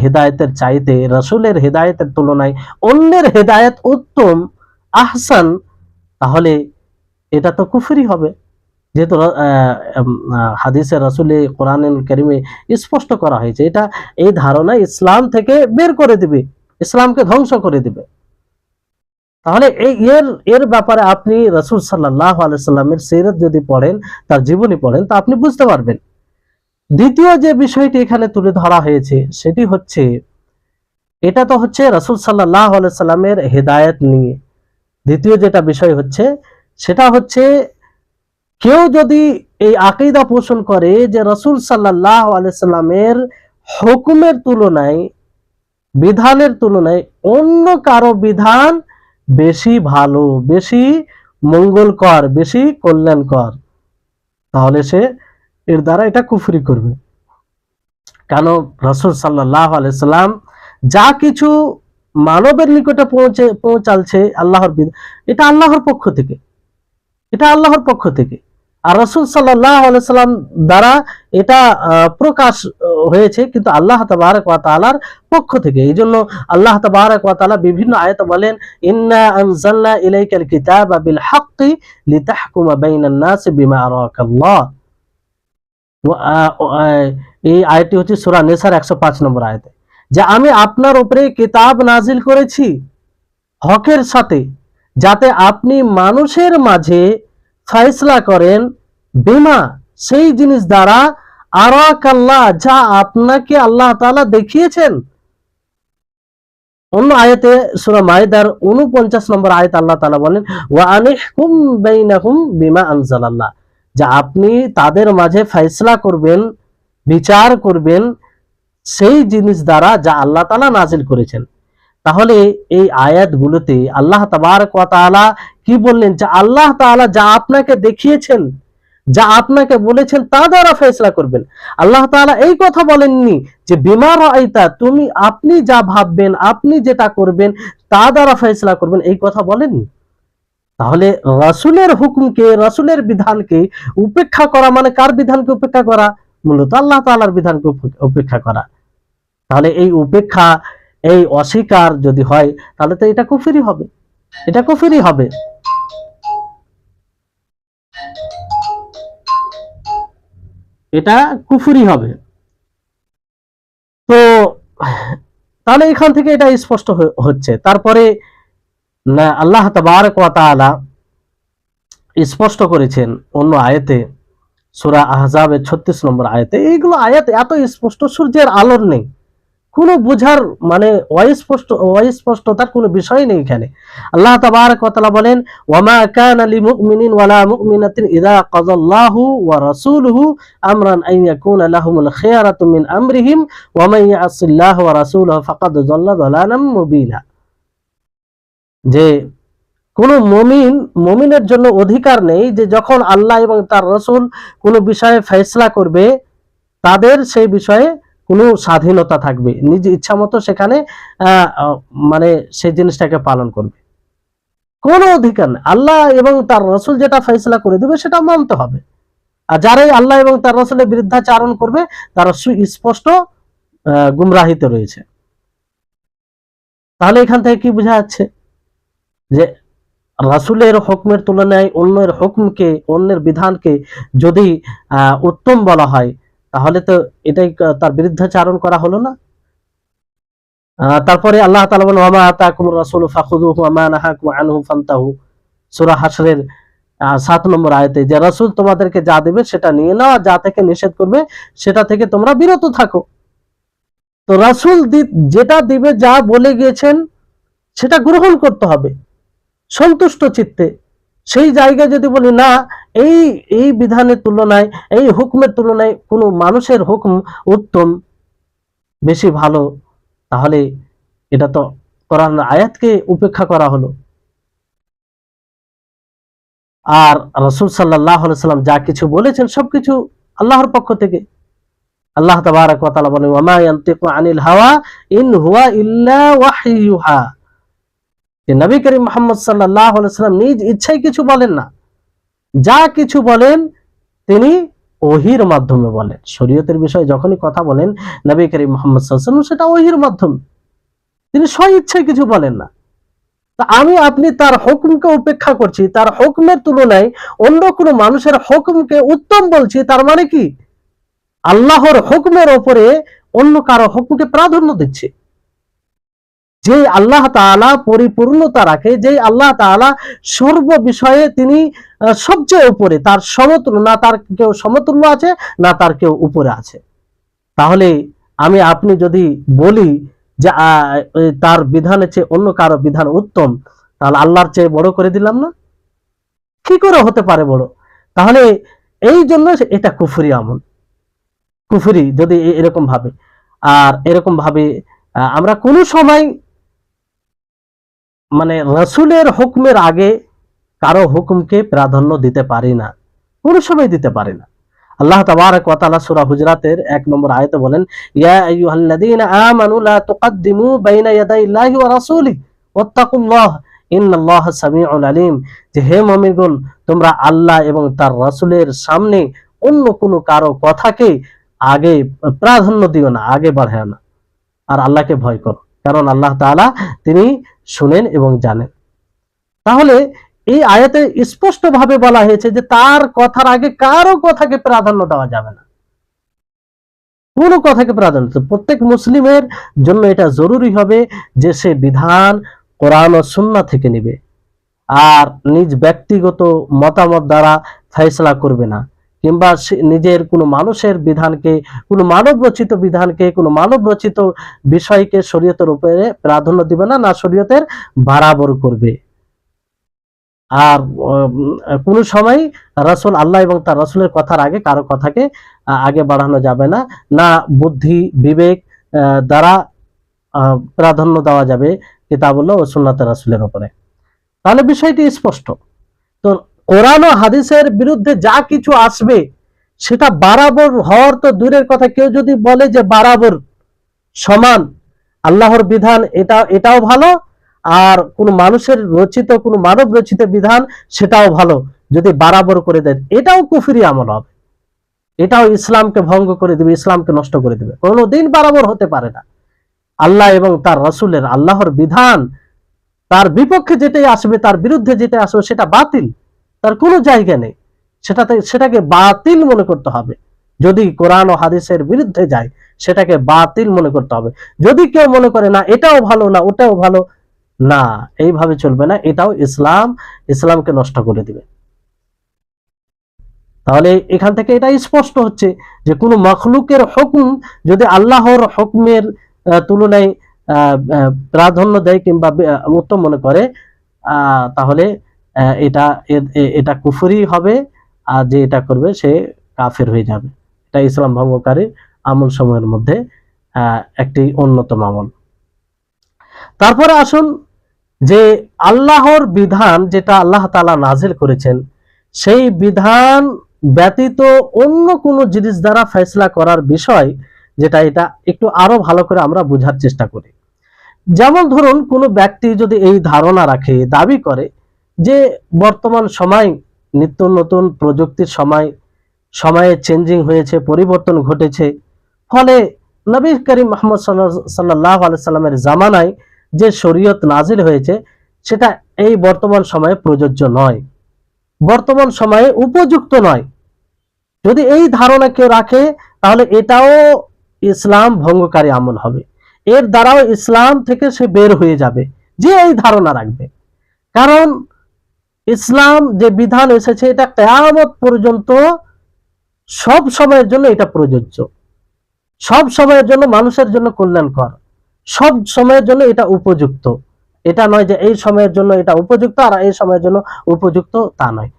হিদায়াতের চাইতে, রাসূলের হিদায়াতের তুলনায় অন্যের হিদায়াত উত্তম, আহসান, তাহলে এটা তো কুফরি হবে। যেহেতু হাদিসে রাসূলে কোরআনুল কারীমে স্পষ্ট করা হয়েছে, এটা এই ধারণা ইসলাম থেকে বের করে দিবে, ইসলামকে ধ্বংস করে দিবে। তাহলে এর ব্যাপারে আপনি রাসূল সাল্লাল্লাহু আলাইহি সাল্লামের সিরাত যদি পড়েন, তার জীবনী পড়েন, তা আপনি বুঝতে পারবেন। দ্বিতীয় যে বিষয়টি এখানে তুলে ধরা হয়েছে সেটি হচ্ছে, এটা তো হচ্ছে রাসূল সাল্লাল্লাহু আলাইহি সাল্লামের হিদায়াত নিয়ে। দ্বিতীয় যেটা বিষয় হচ্ছে সেটা হচ্ছে, কেউ যদি এই আকীদা পোষণ করে যে রাসূল সাল্লাল্লাহু আলাইহি সাল্লামের হুকুমের তুলনায়, বিধানের তুলনায় অন্য কারো বিধান বেশি ভালো, বেশি মঙ্গলকর, বেশি কল্যাণকর, তাহলে সে এর দ্বারা এটা কুফরি করবে। কেন? রাসূল সাল্লাল্লাহু আলাইহি সাল্লাম যা কিছু মানবের নিকটে পৌঁছালছে আল্লাহর বিধান, এটা আল্লাহর পক্ষ থেকে, এটা আল্লাহর পক্ষ থেকে। আর রাসূল সাল্লাল্লাহু আলাইহি সাল্লাম দ্বারা এটা প্রকাশ হয়েছে, কিন্তু আল্লাহ তাবারক ওয়া তাআলার পক্ষ থেকে। এই জন্য আল্লাহ তাবারক ওয়া তাআলা বিভিন্ন আয়াতে বলেন, ইন্না আনজালনা ইলাইকাল কিতাবা বিল হাক্কি লিতাহকুমা বাইনান নাসি বিমা আরাকাল্লাহ। এই আয়াতটি হচ্ছে সূরা নিসার 105 নম্বর আয়াতে, যে আমি আপনার উপরে কিতাব নাজিল করেছি হকের সাথে, যাতে আপনি মানুষের মাঝে ফয়সালা করেন, বিমা সেই জিনিস দ্বারা, আরাকাল্লাহ যা আপনাকে আল্লাহ তাআলা দেখিয়েছেন। অন্য আয়াতে সূরা মাইদার 49 নম্বর আয়াত আল্লাহ তাআলা বলেন, ওয়া আনিহকুম বাইনাহুম বিমা আনজালাল্লাহ, যা আপনি তাদের মাঝে ফয়সালা করবেন, বিচার করবেন সেই জিনিস দ্বারা যা আল্লাহ তাআলা নাজিল করেছেন। তাহলে এই আয়াতগুলোতে আল্লাহ তাবারক ওয়া তাআলা কি বললেন, যে আল্লাহ তাআলা যা আপনাকে দেখিয়েছেন, যা আপনাকে বলেছেন তা দ্বারা ফয়সালা করবেন। আল্লাহ তাআলা এই কথা বলেননি যে বিমা রাআইতা, আপনি যা ভাববেন, আপনি যেটা করবেন তা দ্বারা ফয়সালা করবেন, এই কথা বলেননি। তাহলে রাসূলের হুকুমকে, রাসূলের বিধানকে উপেক্ষা করা মানে কার বিধানকে উপেক্ষা করা? মূলত আল্লাহ তাআলার বিধানকে উপেক্ষা করা। তাহলে এই উপেক্ষা, এই অস্বীকার যদি হয়, তাহলে তো এটা কুফরি হবে, এটা কুফরি হবে। এটা কুফরি হবে। তো তাহলে এখান থেকে এটা স্পষ্ট হচ্ছে। তারপরে আল্লাহ তাবারক ওয়া তাআলা স্পষ্ট করেছেন অন্য আয়াতে, সূরা আহজাবের 36 নম্বর আয়াতে। এইগুলো আয়াত এত স্পষ্ট, সূর্যের আলোর নেই, কোনো বোঝার মানে অস্পষ্টতার কোনো বিষয় নেই এখানে। আল্লাহ তাবারক ওয়া তাআলা বলেন, ওয়ামা কানা লিমুমিনিন ওয়ালা মুমিনাতিন ইযা কাযাল্লাহু ওয়া রাসূলুহু আমরান আন ইয়াকুনা লাহুমুল খিয়ারাতু মিন আমরিহিম ওয়া মান ইয়াসিল্লাহু ওয়া রাসূলুহু ফাকাদ যাল্লা যালালাম মুবিনা। যে কোন মুমিনের জন্য অধিকার নেই যে যখন আল্লাহ এবং তার রাসূল কোনো বিষয়ে ফয়সালা করবে, তাদের সেই বিষয়ে কোনো স্বাধীনতা থাকবে, নিজ ইচ্ছা মতো সেখানে মানে সেই জিনিসটাকে পালন করবে, কোনো অধিকার নেই। আল্লাহ এবং তার রাসূল যেটা ফয়সালা করে দেবে সেটা মানতে হবে। আর যারাই আল্লাহ এবং তার রাসূলের বিরুদ্ধাচারণ করবে, তারা সুস্পষ্ট গুমরাহিতে রয়েছে। তাহলে এখান থেকে কি বোঝা যাচ্ছে, যে রাসূলের হুকুমের তুলনায় অন্যের হুকুমকে, অন্যের বিধানকে যদি উত্তম বলা হয়, তাহলে তো এটাই তার বিরুদ্ধাচারণ করা হলো না। তারপরে আল্লাহ তাআলা বলেন, ওয়া মা আতাকুমুর রাসূলু ফাখুযুহু ওয়া মা নাহাকুম আনহু ফান্তাহু। সূরা হাশরের 7 নম্বর আয়াতে, যে রাসূল তোমাদেরকে যা দিবে সেটা নিয়ে নাও, যা থেকে নিষেধ করবে সেটা থেকে তোমরা বিরত থাকো। তো রাসূল যেটা দিবে, যা বলে গিয়েছেন সেটা গ্রহণ করতে হবে সন্তুষ্ট চিত্তে। সেই জায়গায় যদি বলি না, এই বিধানের তুলনায়, এই হুকুমের তুলনায় কোনো মানুষের হুকুম উত্তম, বেশি ভালো, তাহলে এটা তো কোরআন আয়াতকে উপেক্ষা করা হলো। আর রাসূল সাল্লাল্লাহু আলাইহি সাল্লাম যা কিছু বলেছেন সবকিছু আল্লাহর পক্ষ থেকে। আল্লাহ তাবারক ওয়া তাআলা বলেন, ওয়া মা ইয়ানতিকু আনিল হাওয়া ইন হুয়া ইল্লা ওয়াহয়ুহা, যে নবী করিম মুহাম্মদ সাল্লাল্লাহু আলাইহি সাল্লাম নিজ ইচ্ছায় কিছু বলেন না, যা কিছু বলেন তিনি ওহীর মাধ্যমে বলেন। শরীয়তের বিষয়ে যখনই কথা বলেন নবী করিম মুহাম্মদ সাল্লাল্লাহু আলাইহি ওয়াসাল্লাম, সেটা ওহীর মাধ্যমে, তিনি স্ব ইচ্ছায় কিছু বলেন না। তা আপনি তার হুকুমকে উপেক্ষা করছি, তার হুকুমের তুলনায় অন্য কোনো মানুষের হুকুমকে উত্তম বলছি, তার মানে কি আল্লাহর হুকুমের উপরে অন্য কারো হুকুমকে প্রাধান্য দিচ্ছি। যে আল্লাহ তাআলা পরিপূর্ণতা রাখে, যে আল্লাহ তাআলা সর্ব বিষয়ে তিনি সবচেয়ে উপরে, তার সমতুল্য না, তার কেউ সমতুল্য আছে না তার কেউ উপরে আছে। তাহলে আপনি যদি বলি যে তার বিধানের চেয়ে অন্য কারো বিধান উত্তম, তাহলে আল্লাহর চেয়ে বড় করে দিলাম না? কি করে হতে পারে বড়? তাহলে এই জন্য এটা কুফরি আমল, কুফরি যদি এরকম ভাবে। আর এরকম ভাবে আমরা কোনো সময় মানে রাসূলের হুকুমের আগে কারো হুকুমকে প্রাধান্য দিতে পারি না, কোনো সময় দিতে পারি না। আল্লাহ তাবারক ওয়া তাআলা সূরা হুজরাতের 1 নম্বর আয়াতে বলেন, ইয়া আইয়ুহাল্লাযীনা আমানু লা তুকদ্দিমু বাইনা ইয়াদাইল্লাহি ওয়া রাসূলিহি ওয়াত্তাকুল্লাহ ইন্নাল্লাহা সামিউন আলিম, যে হে মুমিনগণ, তোমরা আল্লাহ এবং তার রাসূলের সামনে অন্য কোনো কারো কথাকে আগে প্রাধান্য দিও না, আগে বাড়ায় না, আর আল্লাহকে ভয় করো, কারণ আল্লাহ তাআলা তিনি শুনেন এবং জানেন। তাহলে এই আয়াতে স্পষ্ট ভাবে বলা হয়েছে যে তার কথার আগে কারো কথাকে প্রাধান্য দেওয়া যাবে না, কোনো কথাকে প্রাধান্য। প্রত্যেক মুসলিমের জন্য এটা জরুরি হবে যে সে বিধান কোরআন ও সুন্নাহ থেকে নিবে, আর নিজ ব্যক্তিগত মতামত দ্বারা ফয়সালা করবে না, কিংবা নিজের কোনো মানুষের বিধানকে, কোনো মানব রচিত বিধানকে, কোনো মানব রচিত বিষয়কে শরীয়তের উপরে প্রাধান্য দিবে না, না শরীয়তের বরাবর করবে। আর কোন সময় রাসূল, আল্লাহ এবং তার রাসূলের কথার আগে কারো কথাকে আগে বাড়ানো যাবে না, না বুদ্ধি বিবেক দ্বারা প্রাধান্য দেওয়া যাবে কিতাবুল্লাহ ও সুন্নাতে রাসূলের উপরে। তাহলে বিষয়টি স্পষ্ট। তো কোরআন ও হাদিসের বিরুদ্ধে যা কিছু আসবে সেটা বরাবর হওয়ার তো দূরের কথা, কেউ যদি বলে যে বরাবর সমান আল্লাহর বিধান এটাও ভালো, আর কোন মানুষের রচিত, কোন মানব রচিত বিধান সেটাও ভালো, যদি বরাবর করে দেয়, এটাও কুফরি আমল হবে, এটাও ইসলামকে ভঙ্গ করে দিবে, ইসলামকে নষ্ট করে দিবে। কোনোদিন বরাবর হতে পারে না। আল্লাহ এবং তার রাসূলের, আল্লাহর বিধান তার বিপক্ষে যেটাই আসবে, তার বিরুদ্ধে যেটা আসবে সেটা বাতিল, তার কোনো জায়গা নেই, সেটাকে বাতিল মনে করতে হবে। যদি কোরআন ও হাদিসের বিরুদ্ধে যায় সেটাকে বাতিল মনে করতে হবে। যদি কেউ মনে করে না এটাও ভালো, না ওটাও ভালো, না, এইভাবে চলবে না, এটাও ইসলামকে নষ্ট করে দিবে। তাহলে এখান থেকে এটা স্পষ্ট হচ্ছে যে কোনো মখলুকের হুকুম যদি আল্লাহর হুকুমের তুলনায় প্রাধান্য দেয় কিংবা উত্তম মনে করে, তাহলে এটা কুফরি হবে, আর যে এটা করবে সে কাফের হয়ে যাবে। এটা ইসলাম ভঙ্গকারী আমল সমূহের মধ্যে একটি অন্যতম আমল। তারপরে আসুন যে আল্লাহর বিধান যেটা আল্লাহ তাআলা নাজিল করেছেন, সেই বিধান ব্যতীত অন্য কোনো জিনিস দ্বারা ফয়সালা করার বিষয় যেটা, এটা একটু আরো ভালো করে আমরা বোঝার চেষ্টা করি। যেমন ধরুন কোনো ব্যক্তি যদি এই ধারণা রাখে, দাবি করে যে বর্তমান সময় নিত্য নতুন প্রযুক্তির সময়ে চেঞ্জিং হয়েছে, পরিবর্তন ঘটেছে, ফলে নবী করিম মুহাম্মদ সাল্লাল্লাহু আলাইহি সাল্লামের জামানায় যে শরীয়ত নাজিল হয়েছে সেটা এই বর্তমান সময়ে প্রযোজ্য নয়, বর্তমান সময়ে উপযুক্ত নয়। যদি এই ধারণা কেউ রাখে তাহলে এটাও ইসলাম ভঙ্গকারী আমল হবে, এর দ্বারাও ইসলাম থেকে সে বের হয়ে যাবে যে এই ধারণা রাখবে। কারণ ইসলাম যে বিধান এসেছে এটা কিয়ামত পর্যন্ত সব সময়ের জন্য এটা প্রযোজ্য, সব সময়ের জন্য মানুষের জন্য কল্যাণকর, সব সময়ের জন্য এটা উপযুক্ত। এটা নয় যে এই সময়ের জন্য এটা উপযুক্ত আর এই সময়ের জন্য উপযুক্ত, তা নয়।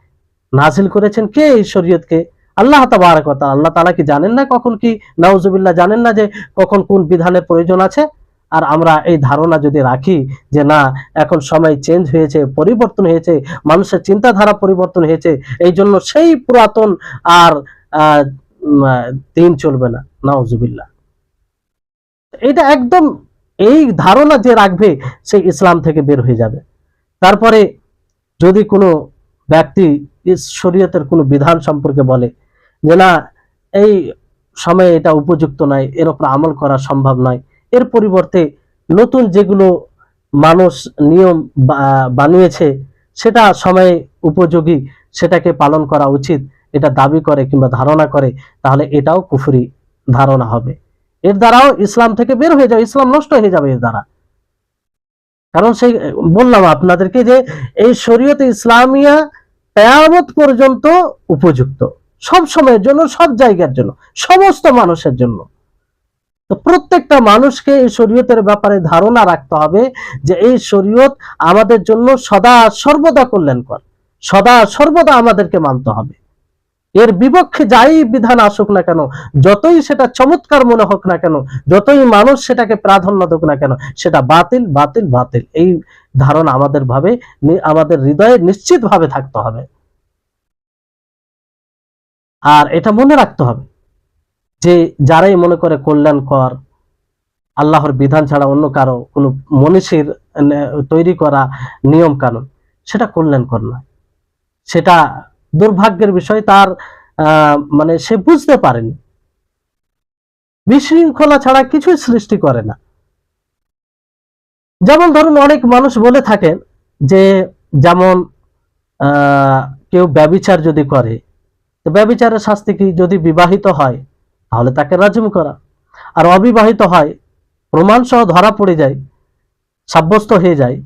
নাজিল করেছেন কে এই শরীয়তকে? আল্লাহ তাবারক ওয়া তাআলা। আল্লাহ তাআলা কি জানেন না কখন কি, নাউজুবিল্লাহ, জানেন না যে কখন কোন বিধানের প্রয়োজন আছে? আর আমরা এই ধারণা যদি রাখি যে না এখন সময় চেঞ্জ হয়েছে, পরিবর্তন হয়েছে, মানুষের চিন্তাধারা পরিবর্তন হয়েছে, এই জন্য সেই পুরাতন আর দিন চলবে না, নাউজুবিল্লাহ, এটা একদম, এই ধারণা যে রাখবে সে ইসলাম থেকে বের হয়ে যাবে। তারপরে যদি কোনো ব্যক্তি শরীয়তের কোনো বিধান সম্পর্কে বলে যে না এই সময়ে এটা উপযুক্ত নয়, এর উপর আমল করা সম্ভব নয়, এর পরিবর্তে নতুন যেগুলো মানুষ নিয়ম বানিয়েছে সেটা সময়ে উপযোগী, সেটাকে পালন করা উচিত, এটা দাবি করে কিংবা ধারণা করে, তাহলে এটাও কুফরি ধারণা হবে। এর দ্বারাও ইসলাম থেকে বের হয়ে যাবে, ইসলাম নষ্ট হয়ে যাবে এর দ্বারা। কারণ সেই বললাম আপনাদেরকে যে এই শরীয়তে ইসলামিয়া কিয়ামত পর্যন্ত উপযুক্ত, সব সময়ের জন্য, সব জায়গার জন্য, সমস্ত মানুষের জন্য। তো প্রত্যেকটা মানুষকে এই শরীয়তের ব্যাপারে ধারণা রাখতে হবে যে এই শরীয়ত আমাদের জন্য সদা সর্বদা কল্যাণকর, সদা সর্বদা আমাদেরকে মানতে হবে। এর বিপক্ষে যাই বিধান আসুক না কেন, যতই সেটা চমৎকার মনে হোক না কেন, যতই মানুষ সেটাকে প্রাধান্য দেখ না কেন, সেটা বাতিল, বাতিল, বাতিল। এই ধারণা আমাদের হৃদয়ে নিশ্চিত ভাবে থাকতে হবে। আর এটা মনে রাখতে হবে যে যারাই মনে করে কল্যাণকর, আল্লাহর বিধান ছাড়া অন্য কারো কোনো মনীষীর তৈরি করা নিয়ম কানুন, সেটা কল্যাণকর নয়, সেটা দুর্ভাগ্যের বিষয়। তার মানে সে বুঝতে পারেনি, বিশৃঙ্খলা ছাড়া কিছুই সৃষ্টি করে না। যেমন ধরুন অনেক মানুষ বলে থাকেন যে, যেমন কেউ ব্যভিচার যদি করে, তো ব্যভিচারের শাস্তি কি? যদি বিবাহিত হয় তাহলে তাকে রাজম করা, আর অবিবাহিত হয়, প্রমাণ সহ ধরা পড়ে যায়, সাব্যস্ত হয়ে যায়,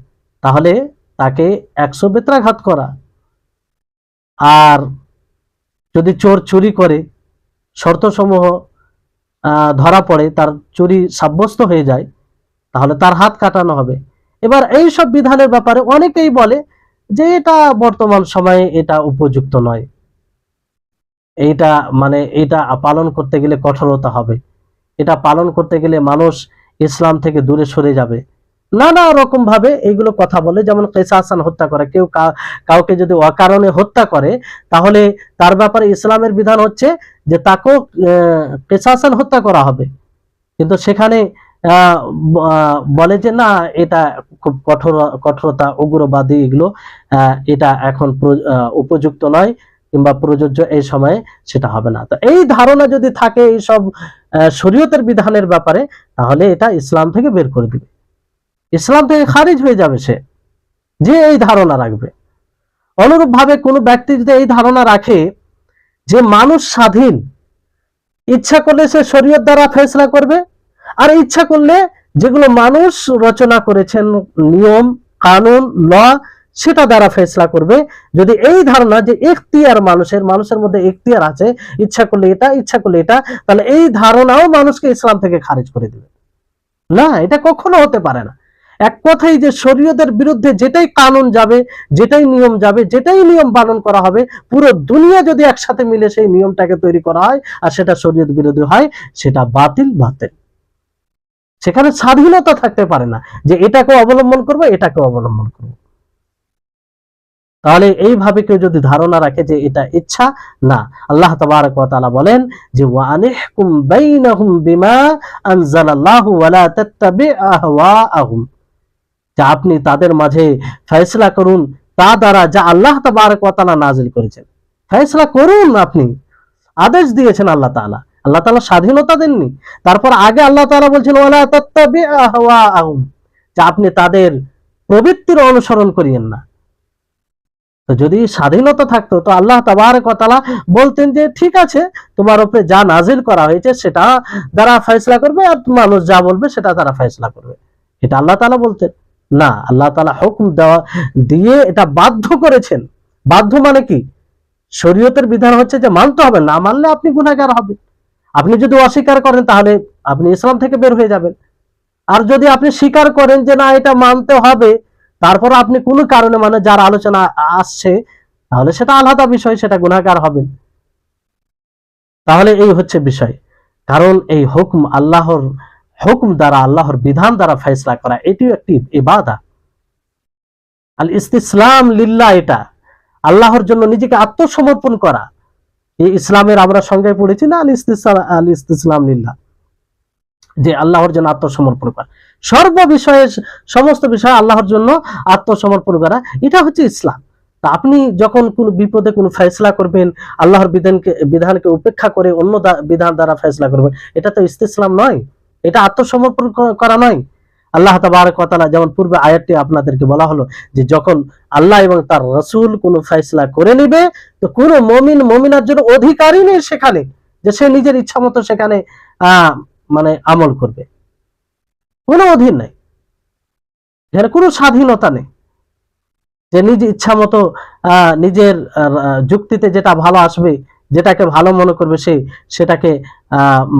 তাহলে তাকে 100 বেত্রাঘাত করা। আর যদি চোর চুরি করে, শর্তসমূহ ধরা পড়ে, তার চুরি সাব্যস্ত হয়ে যায়, তাহলে তার হাত কাটানো হবে। এবার এই সব বিধানের ব্যাপারে অনেকেই বলে যে এটা বর্তমান সময়ে এটা উপযুক্ত নয়, এইটা মানে এটা পালন করতে গেলে কঠোরতা হবে, এটা পালন করতে গেলে মানুষ ইসলাম থেকে দূরে সরে যাবে, নানা রকম ভাবে এইগুলো কথা বলে। যেমন কিসাসান, হত্যা করা, কেউ কাউকে যদি অকারণে হত্যা করে, তাহলে তার ব্যাপারে ইসলামের বিধান হচ্ছে যে তাকেও কিসাসান হত্যা করা হবে। কিন্তু সেখানে বলে যে না, এটা খুব কঠোরতা, উগ্রবাদী, এগুলো এটা এখন উপযুক্ত নয় কিংবা প্রযোজ্য এই সময়ে, সেটা হবে না। তো এই ধারণা যদি থাকে এই সব শরীয়তের বিধানের ব্যাপারে, তাহলে এটা ইসলাম থেকে বের করে দিবে, ইসলাম থেকে খারিজ হয়ে যাবে সে, যে এই ধারণা রাখবে। অনুরূপ ভাবে কোনো ব্যক্তি যদি এই ধারণা রাখে যে মানুষ স্বাধীন, ইচ্ছা করলে সে শরীয়ত দ্বারা ফেসলা করবে, আর ইচ্ছা করলে যেগুলো মানুষ রচনা করেছেন নিয়ম কানুন ল, সেটা দ্বারা ফেসলা করবে। যদি এই ধারণা যে এখতিয়ার, মানুষের মধ্যে এখতিয়ার আছে, ইচ্ছা করলে এটা, ইচ্ছা করলে এটা, তাহলে এই ধারণাও মানুষকে ইসলাম থেকে খারিজ করে দেবে। না, এটা কখনো হতে পারে না। এক কথাই যে শরীয়তের বিরুদ্ধে যেটাই কানুন যাবে, যেটাই নিয়ম যাবে, যেটাই নিয়ম পালন করা হবে, পুরো দুনিয়া যদি একসাথে মিলে সেই নিয়মটাকে তৈরি করা হয় আর সেটা শরীয়ত বিরোধী হয়, সেটা বাতিল। সেখানে স্বাধীনতা থাকতে পারে না যে এটাকে অবলম্বন করবো, এটাকে অবলম্বন করবো। তাহলে এইভাবে কেউ যদি ধারণা রাখে যে এটা ইচ্ছা, না, আল্লাহ তাবারক ওয়া তাআলা বলেন যে ওয়ানিহকুম বাইনাহুম বিমা আনজালাল্লাহু ওয়া লা তাত্তাবি আহওয়াআহুম, যে আপনি তাদের মাঝে ফয়সালা করুন তা দ্বারা যা আল্লাহ তাবারক ওয়া তাআলা নাযিল করেছেন। ফয়সালা করুন, আপনি আদেশ দিয়েছেন আল্লাহ তাআলা, আল্লাহ তাআলা স্বাধীনতা দেননি। তারপর আগে আল্লাহ তাআলা বলছেন ওয়ালা তাত্তাবি আহওয়াআহুম, যে আপনি তাদের প্রবৃত্তির অনুসরণ করিয়েন না। তো যদি স্বাধীনতা থাকতো তো আল্লাহ তাবারক ওয়া তাআলা বলতেন যে ঠিক আছে, তোমার উপরে যা নাজিল করা হয়েছে সেটা দ্বারা ফয়সালা করবে, আর মানুষ যা বলবে সেটা দ্বারা ফয়সালা করবে, এটা আল্লাহ তাআলা বলতেন না। আল্লাহ তাআলা হুকুম দিয়ে এটা বাধ্য করেছেন। বাধ্য মানে কি? শরীয়তের বিধান হচ্ছে যে মানতে হবে, না মানলে আপনি গুনাহগার হবেন। আপনি যদি অস্বীকার করেন তাহলে আপনি ইসলাম থেকে বের হয়ে যাবেন। আর যদি আপনি স্বীকার করেন যে না এটা মানতে হবে, তারপর আপনি কোনো কারণে মানে যার আলোচনা আসছে, তাহলে সেটা আলাদা বিষয়, সেটা গুনাহগার হবেন। তাহলে এই হচ্ছে বিষয়। কারণ এই হুকুম আল্লাহর হুকুম দ্বারা, আল্লাহর বিধান দ্বারা ফয়সালা করা, এটিও একটি ইবাদত। আল ইসতিসলাম লিল্লাহ, এটা আল্লাহর জন্য নিজেকে আত্মসমর্পণ করা। এই ইসলামের আমরা সংজ্ঞায় পড়েছি না, আল ইসতিসলাম লিল্লাহ, যে আল্লাহর জন্য আত্মসমর্পণ করা, সর্ব বিষয়ে, সমস্ত বিষয়ে আল্লাহর জন্য আত্মসমর্পণ করা, এটা হচ্ছে ইসলাম। তা আপনি যখন কোনো বিপদে কোনো ফয়সালা করবেন, আল্লাহর বিধানকে উপেক্ষা করে অন্য বিধান দ্বারা ফয়সালা করবেন, এটা তো ইসতিসলাম নয়, এটা আত্মসমর্পণ করা নয়। আল্লাহ তাবারক ওয়া তাআলা, যেমন পূর্বে আয়াতটি আপনাদেরকে বলা হলো, যে যখন আল্লাহ এবং তার রাসূল কোনো ফয়সালা করে নেবে, তো কোনো মুমিন মুমিনার জন্য অধিকারই নেই সেখানে যে সে নিজের ইচ্ছা মতো সেখানে মানে আমল করবে, কোনো অধীন নাই, এখানে কোনো স্বাধীনতা নেই যে নিজ ইচ্ছা মতো নিজের যুক্তিতে যেটা ভালো আসবে, যেটাকে ভালো মনে করবে সেটাকে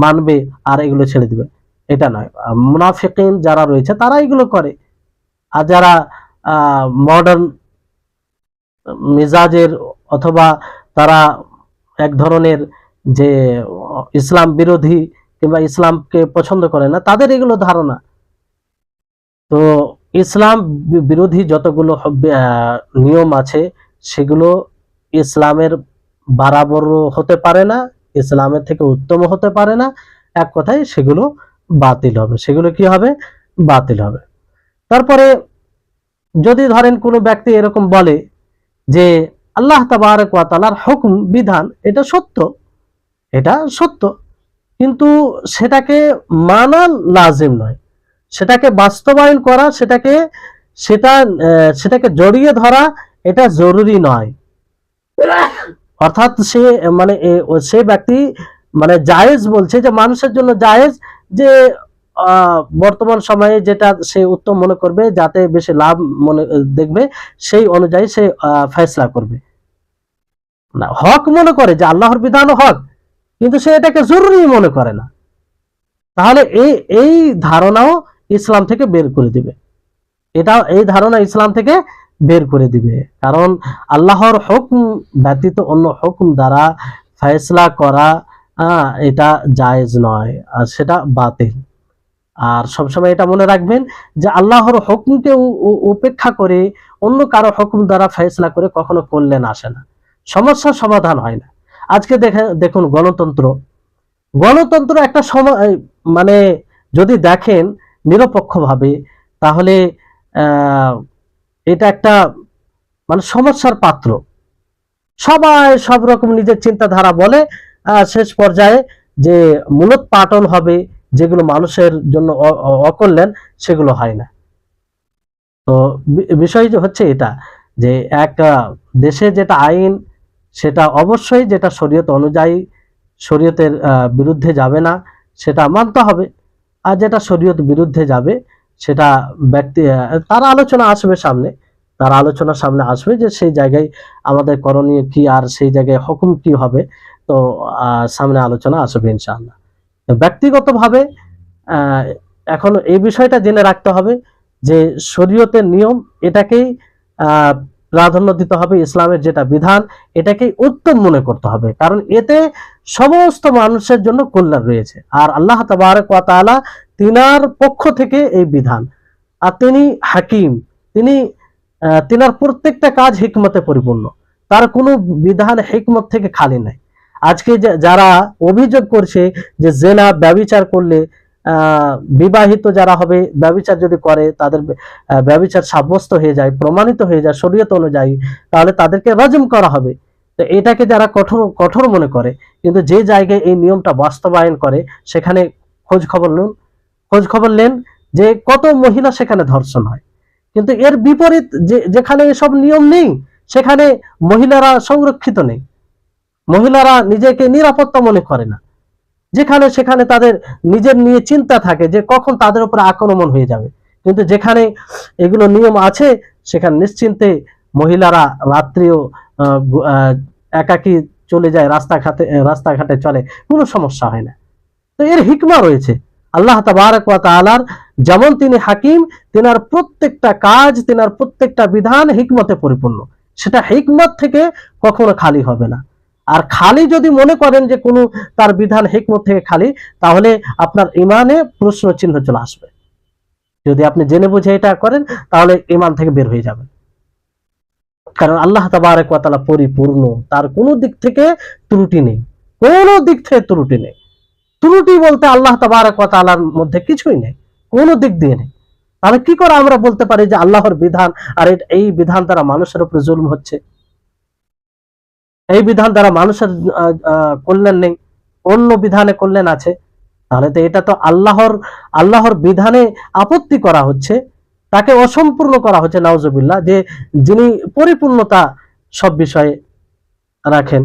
মানবে আর এগুলো ছেড়ে দিবে, এটা নয়। মুনাফিকিন যারা রয়েছে তারা এগুলো করে। আর যারা মডার্ন মিজাজের, অথবা তারা এক ধরনের যে ইসলাম বিরোধী কিংবা ইসলামকে পছন্দ করে না, তাদের এগুলো ধারণা। তো ইসলাম বিরোধী যতগুলো নিয়ম আছে, সেগুলো ইসলামের বরাবর হতে পারে না, ইসলামের থেকে উত্তম হতে পারে না। এক কথায় সেগুলো বাতিল হবে, সেগুলো কি হবে? বাতিল হবে। তারপরে যদি ধরেন কোনো ব্যক্তি এরকম বলে যে আল্লাহ তাবারক ওয়া তাআলার হুকুম বিধান এটা সত্য, এটা সত্য, কিন্তু সেটাকে মানা লাজিম নয়, সেটাকে বাস্তবায়ন করা, সেটাকে জড়িয়ে ধরা এটা জরুরি নয়। অর্থাৎ সে মানে সে ব্যক্তি মানে জায়েজ বলছে যে মানুষের জন্য জায়েজ যে বর্তমান সময়ে যেটা সে উত্তম মনে করবে, যাতে বেশি লাভ মনে দেখবে, সেই অনুযায়ী সে ফয়সালা করবে। না, হক মনে করে যে আল্লাহর বিধান হক, কিন্তু সে এটাকে জরুরি মনে করে না, তাহলে এই ধারণাও ইসলাম থেকে বের করে দিবে। এই ধারণা ইসলাম থেকে বের করে দিবে, কারণ আল্লাহর হুকুম ব্যতীত অন্য হুকুম দ্বারা ফয়সালা করা এটা জায়েজ নয়, আর সেটা বাতিল। আর সবসময় এটা মনে রাখবেন যে আল্লাহর হুকুমকে উপেক্ষা করে অন্য কারো হুকুম দ্বারা ফয়সালা করে কখনো কল্যাণ আসে না, সমস্যার সমাধান হয় না। আজকে দেখুন গণতন্ত্র একটা মানে যদি দেখেন নিরপেক্ষভাবে, তাহলে এটা একটা মানে সমস্যার পাত্র। সবাই সব রকম নিজের চিন্তাধারা বলে, শেষ পর্যায়ে যে মূলত পাটন হবে, যেগুলো মানুষের জন্য অকল্যাণ, সেগুলো হয় না। তো বিষয় হচ্ছে এটা যে একটা দেশে যেটা আইন, সেটা অবশ্যই যেটা শরীয়ত অনুযায়ী, শরীয়তের বিরুদ্ধে যাবে না, সেটা মানতে হবে। আর যেটা শরীয়ত বিরুদ্ধে যাবে, সেটা ব্যক্তি তার আলোচনা আসবে সামনে, তার আলোচনার সামনে আসবে যে সেই জায়গায় আমাদের করণীয় কি, আর সেই জায়গায় হুকুম কি হবে। তো সামনে আলোচনা আসবে ইনশাআল্লাহ। ব্যক্তিগতভাবে এখন এই বিষয়টা জেনে রাখতে হবে যে শরীয়তের নিয়ম, এটাকেই প্রাধান্য দিতে হবে, ইসলামের যেটা বিধান এটাকেই উত্তম মনে করতে হবে, কারণ এতে সমস্ত মানুষের জন্য কল্যাণ রয়েছে। আর আল্লাহ তাবারক ওয়া তাআলা তিনার পক্ষ থেকে এই বিধান, আর তিনি হাকিম, তিনার প্রত্যেকটা কাজ হিকমতে পরিপূর্ণ, তার কোনো বিধান হিকমত থেকে খালি নাই। আজকে যারা অভিযোগ করছে যে জেনা ব্যভিচার করলে বিবাহিত যারা হবে, ব্যভিচার যদি করে, তাদের ব্যভিচার সাব্যস্ত হয়ে যায়, প্রমাণিত হয়ে যায় শরীয়ত অনুযায়ী, তাহলে তাদেরকে রজম করা হবে। তো এটাকে যারা কঠোর মনে করে, কিন্তু যে জায়গায় এই নিয়মটা বাস্তবায়ন করে, সেখানে খোঁজ খবর নেন যে কত মহিলা সেখানে ধর্ষণ হয়। কিন্তু এর বিপরীত যেখানে এসব নিয়ম নেই, সেখানে মহিলারা সংরক্ষিত নেই, মহিলারা নিজেকে নিরাপত্তা মনে করে না, যেখানে সেখানে তাদের নিজের নিয়ে চিন্তা থাকে যে কখন তাদের উপর আক্রমণ হয়ে যাবে। কিন্তু যেখানে এগুলো নিয়ম আছে, সেখানে নিশ্চিন্তে মহিলারা রাত্রিও একাকী চলে যায়, রাস্তাঘাটে চলে, কোনো সমস্যা হয় না। তো এর হিকমা রয়েছে। আল্লাহ তাবারক ওয়া তাআলার যেমন তিনি হাকিম, তিনার প্রত্যেকটা কাজ, তিনার প্রত্যেকটা বিধান হিকমতে পরিপূর্ণ, সেটা হিকমত থেকে কখনো খালি হবে না। আর খালি যদি মনে করেন যে কোনো তার বিধান হিকমত থেকে খালি, তাহলে আপনার ইমানে প্রশ্ন চিহ্ন চলে আসবে। যদি আপনি জেনে বুঝে এটা করেন, তাহলে ইমান থেকে বের হয়ে যাবেন, কারণ আল্লাহ তাবারক ওয়া তাআলা পরিপূর্ণ, তার কোনো দিক থেকে ত্রুটি নেই, কোনো দিক থেকে ত্রুটি নেই। ত্রুটি বলতে আল্লাহ তাবারক ওয়া তাআলার মধ্যে কিছুই নেই, কোনো দিক দিয়ে নেই। তাহলে কি করে আমরা বলতে পারি যে আল্লাহর বিধান, আর এই বিধান দ্বারা মানুষের উপরে জুলুম হচ্ছে, এই বিধান দ্বারা মানুষের কল্যাণ নেই, অন্য বিধানে কল্যাণ আছে? তাহলে তো এটা তো আল্লাহর বিধানে আপত্তি করা হচ্ছে, তাকে অসম্পূর্ণ করা হচ্ছে, নাউজুবিল্লাহ, যে যিনি পরিপূর্ণতা সব বিষয়ে রাখেন।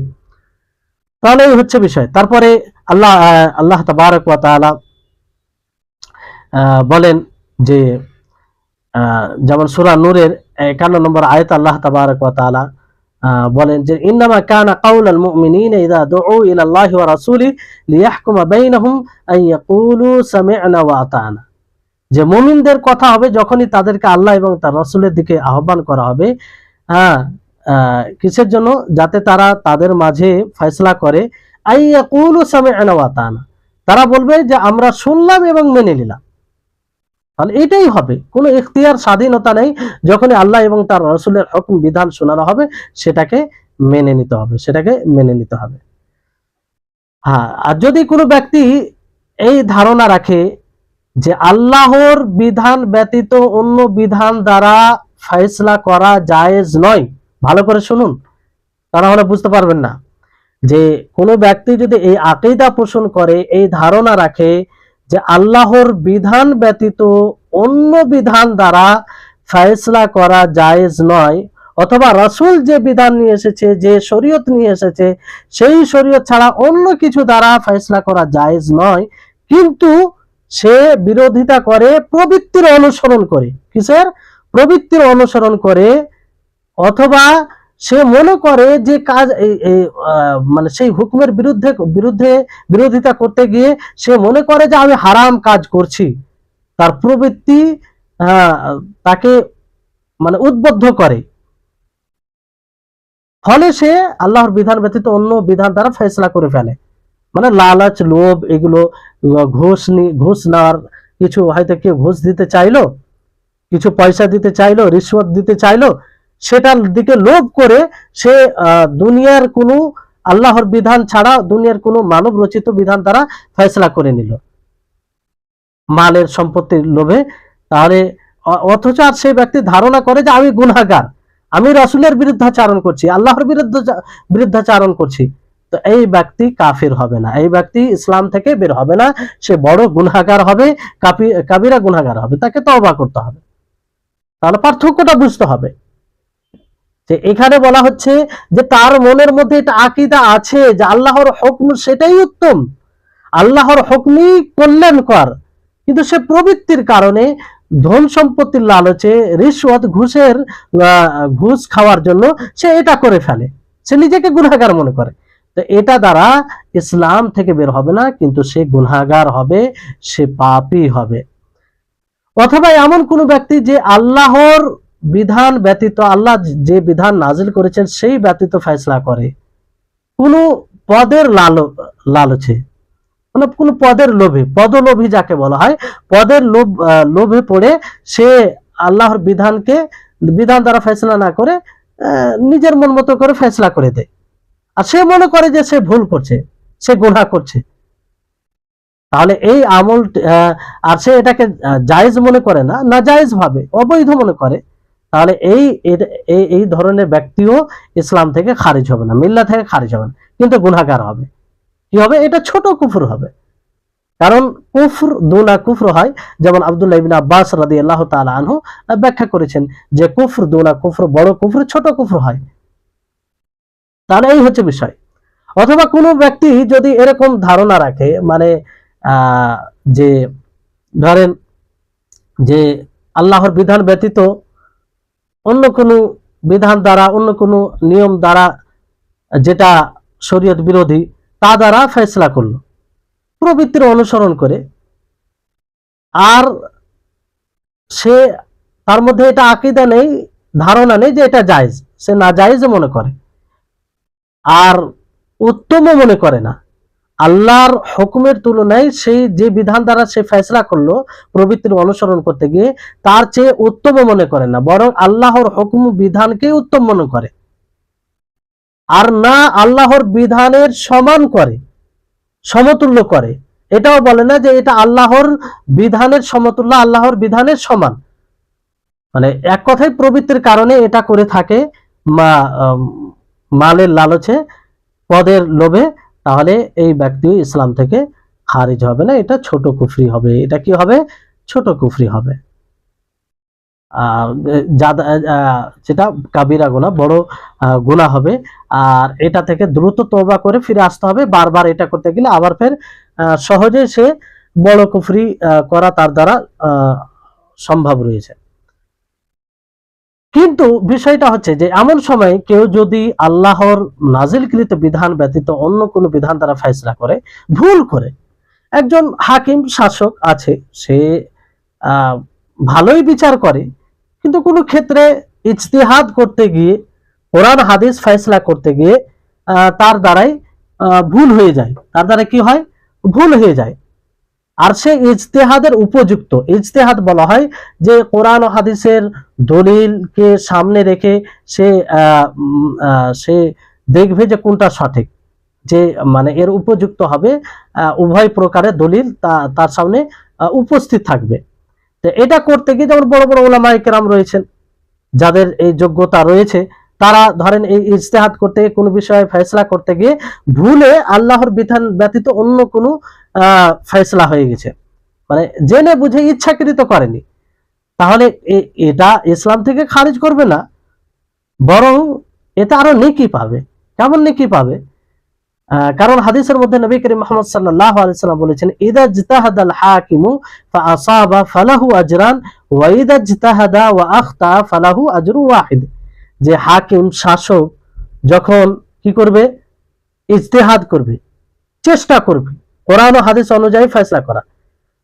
তাহলে এই হচ্ছে বিষয়। তারপরে আল্লাহ তাবারক ওয়া তাআলা বলেন যে যেমন সূরা নূরের 51 নম্বর আয়াত আল্লাহ তাবারক ওয়া তাআলা বলেন যে ইন্নামা কানা কাউলাল মুমিনিনা ইযা দুউ ইলাল্লাহি ওয়া রাসূলিহি লিয়াহকুমা বাইনাহুম আন ইয়াকুলু সামি'না ওয়া আতা'না, যে মুমিনদের কথা হবে যখনই তাদেরকে আল্লাহ এবং তার রাসূলের দিকে আহ্বান করা হবে, কিসের জন্য? যাতে তারা তাদের মাঝে ফয়সালা করে, আন ইয়াকুলু সামি'না ওয়া আতা'না, তারা বলবে যে আমরা শুনলাম এবং মেনে নিলাম। তাহলে এটাই হবে, কোনো ইখতিয়ার স্বাধীনতা নেই। যখনই আল্লাহ এবং তার রাসূলের হুকুম বিধান শোনানো হবে, সেটাকে মেনে নিতে হবে। হ্যাঁ, আর যদি কোনো ব্যক্তি এই ধারণা রাখে যে আল্লাহর বিধান ব্যতীত অন্য বিধান দ্বারা ফয়সলা করা জায়েজ নয়। ভালো করে শুনুন, তা না হলে বুঝতে পারবেন না। যে কোনো ব্যক্তি যদি এই আকীদা পোষণ করে, এই ধারণা রাখে যে আল্লাহর বিধান ব্যতীত অন্য বিধান দ্বারা ফয়সলা করা জায়েজ নয়, অথবা রাসূল যে বিধান নিয়ে এসেছে, যে শরীয়ত নিয়ে এসেছে, সেই শরীয়ত ছাড়া অন্য কিছু দ্বারা ফয়সলা করা জায়েজ নয়, কিন্তু সে বিরোধিতা করে প্রবৃত্তির অনুসরণ করে। কিসের? প্রবৃত্তির অনুসরণ করে, অথবা সে মনে করে যে কাজ মানে সেই হুকুমের বিরুদ্ধে বিরুদ্ধে বিরোধিতা করতে গিয়ে সে মনে করে যে আমি হারাম কাজ করছি। তার প্রবৃত্তি তাকে মানে উদ্বুদ্ধ করে, ফলে সে আল্লাহর বিধান ব্যতীত অন্য বিধান দ্বারা ফয়সলা করে ফেলে। মানে লালচ, লোভ, এগুলো, ঘুষ নেওয়ার, কিছু হয়তো কেউ ঘুষ দিতে চাইলো, কিছু পয়সা দিতে চাইলো, রিশওয়াত দিতে চাইলো, সেটার দিকে লোভ করে সে দুনিয়ার কোনো আল্লাহর বিধান ছাড়া দুনিয়ার কোনো মানব রচিত বিধান দ্বারা ফয়সলা করে নিল মালের সম্পত্তির লোভে। তাহলে অথচ আর সেই ব্যক্তি ধারণা করে যে আমি গুনাহগার, আমি রাসূলের বিরুদ্ধাচারণ করছি, আল্লাহর বিরুদ্ধাচারণ করছি, তো এই ব্যক্তি কাফির হবে না, এই ব্যক্তি ইসলাম থেকে বের হবে না, সে বড় গুনাহগার হবে, কাবিরা গুনাহগার হবে, তাকে তওবা করতে হবে। তাহলে পার্থক্যটা বুঝতে হবে যে এখানে বলা হচ্ছে যে তার মনের মধ্যে এটা আকীদা আছে যে আল্লাহর হুকুম সেটাই উত্তম, আল্লাহর হুকুমই কল্যাণকর, কিন্তু সে প্রবৃত্তির কারণে ধন সম্পত্তির লালচে, রিশওয়াত, ঘুষ খাওয়ার জন্য সে এটা করে ফেলে, সে নিজেকে গুনাহগার মনে করে। তো এটা দ্বারা ইসলাম থেকে বের হবে না, কিন্তু সে গুনাহগার হবে, সে পাপী হবে। অথবা এমন কোন ব্যক্তি যে আল্লাহর বিধান ব্যতীত, আল্লাহ যে বিধান নাজিল করেছেন সেই ব্যতীত ফয়সলা করে, কোন পদের লালচে, মানে কোন পদের লোভে, পদলোভী যাকে বলা হয়, পদের লোভে পড়ে সে আল্লাহর বিধান দ্বারা ফয়সলা না করে নিজের মন মতো করে ফয়সলা করে দেয়, আর সে মনে করে যে সে ভুল করছে, সে গুনাহ করছে। তাহলে এই আমল, আর সে এটাকে জায়েজ মনে করে না, নাজায়েজ ভাবে, অবৈধ মনে করে, তাহলে এই ধরনের ব্যক্তিও ইসলাম থেকে খারিজ হবে না, মিল্লাত থেকে খারিজ হবে না, কিন্তু গুনাহগার হবে। কি হবে? এটা ছোট কুফর হবে। কারণ কুফর দুনা কুফর হয়, যেমন আব্দুল্লাহ ইবনে আব্বাস রাদিয়াল্লাহু তাআলা আনহু ব্যাখ্যা করেছেন যে কুফর দুনা কুফর, বড় কুফর ছোট কুফর হয়। তাহলে এই হচ্ছে বিষয়। অথবা কোনো ব্যক্তি যদি এরকম ধারণা রাখে, মানে যে ধরেন যে আল্লাহর বিধান ব্যতীত অন্য কোনো বিধান দ্বারা, অন্য কোনো নিয়ম দ্বারা, যেটা শরীয়ত বিরোধী, তা দ্বারা ফয়সলা করলো প্রবৃত্তির অনুসরণ করে, আর সে তার মধ্যে এটা আকীদা নেই, ধারণা নেই যে এটা জায়েজ, সে নাজায়েজ মনে করে, আর উত্তমও মনে করে না। আল্লাহর হুকুমের তুলনায় সেই যে বিধান দ্বারা সে ফয়সলা করলো প্রবৃত্তির অনুসরণ করতে গিয়ে, তার চেয়ে উত্তম মনে করে না, বরং আল্লাহর হুকুম বিধানকে উত্তম মনে করে, আর না আল্লাহর বিধানের সমান করে, সমতুল্য করে। এটাও বলে না যে এটা আল্লাহর বিধানের সমতুল্য, আল্লাহর বিধানের সমান, মানে এক কথায় প্রবৃত্তির কারণে এটা করে থাকে, মালের লালচে, পদের লোভে, তাহলে এই ব্যক্তি ইসলাম থেকে খারিজ হবে না, এটা ছোট কুফরি হবে। এটা কি হবে? ছোট কুফরি হবে। যেটা কাবিরা গুনাহ, বড় গুনাহ হবে। আর এটা থেকে দ্রুত তওবা করে ফিরে আসতে হবে। বারবার এটা করতে গেলে আবার ফের সহজে সে বড় কুফরি করা তার দ্বারা সম্ভব রয়েছে। কিন্তু বিষয়টা হচ্ছে যে এমন সময় কেউ যদি আল্লাহর নাজিলকৃত বিধান ব্যতীত অন্য কোনো বিধান দ্বারা ফয়সলা করে, ভুল করে, একজন হাকিম শাসক আছে, সে ভালোই বিচার করে, কিন্তু কোনো ক্ষেত্রে ইজতিহাদ করতে গিয়ে, কোরআন হাদিস ফয়সলা করতে গিয়ে তার দ্বারাই ভুল হয়ে যায়, তার দ্বারা কি হয়? ভুল হয়ে যায়। আর সে ইজতিহাদের উপযুক্ত, ইজতিহাদ বলা হয় যে কোরআন ও হাদিসের দলিলকে সামনে রেখে সে দেখবে যে কোনটা সঠিক, যে মানে এর উপযুক্ত হবে, উভয় প্রকারের দলিল তার সামনে উপস্থিত থাকবে। তো এটা করতে গিয়ে যেমন বড় বড় উলামায়ে কেরাম রয়েছেন, যাদের এই যোগ্যতা রয়েছে, তারা ধরেন এই ইজতিহাদ করতে গিয়ে কোনো বিষয়ে ফয়সলা করতে গিয়ে ভুলে আল্লাহর বিধান ব্যতীত অন্য কোনো ফয়সলা হয়ে গেছে, মানে জেনে বুঝে ইচ্ছাকৃত করেনি, তাহলে এটা ইসলাম থেকে খারিজ করবে না, বরং এটা আরো নেকি পাবে। কেমন নেকি পাবে? কারণ হাদিসের মধ্যে নবী করিম মুহাম্মদ সাল্লাল্লাহু আলাইহি সাল্লাম বলেছেন, ইদা ইজতাহাদাল হাকিমু ফাআসাবা ফালাহু আজরান ওয়া ইদা ইজতাহাদা ওয়া আখতা ফালাহু আজরু ওয়াহিদ। যে হাকিম, শাসক যখন কি করবে? ইজতিহাদ করবে, চেষ্টা করবে কোরআন ও হাদিস অনুযায়ী ফয়সলা করা।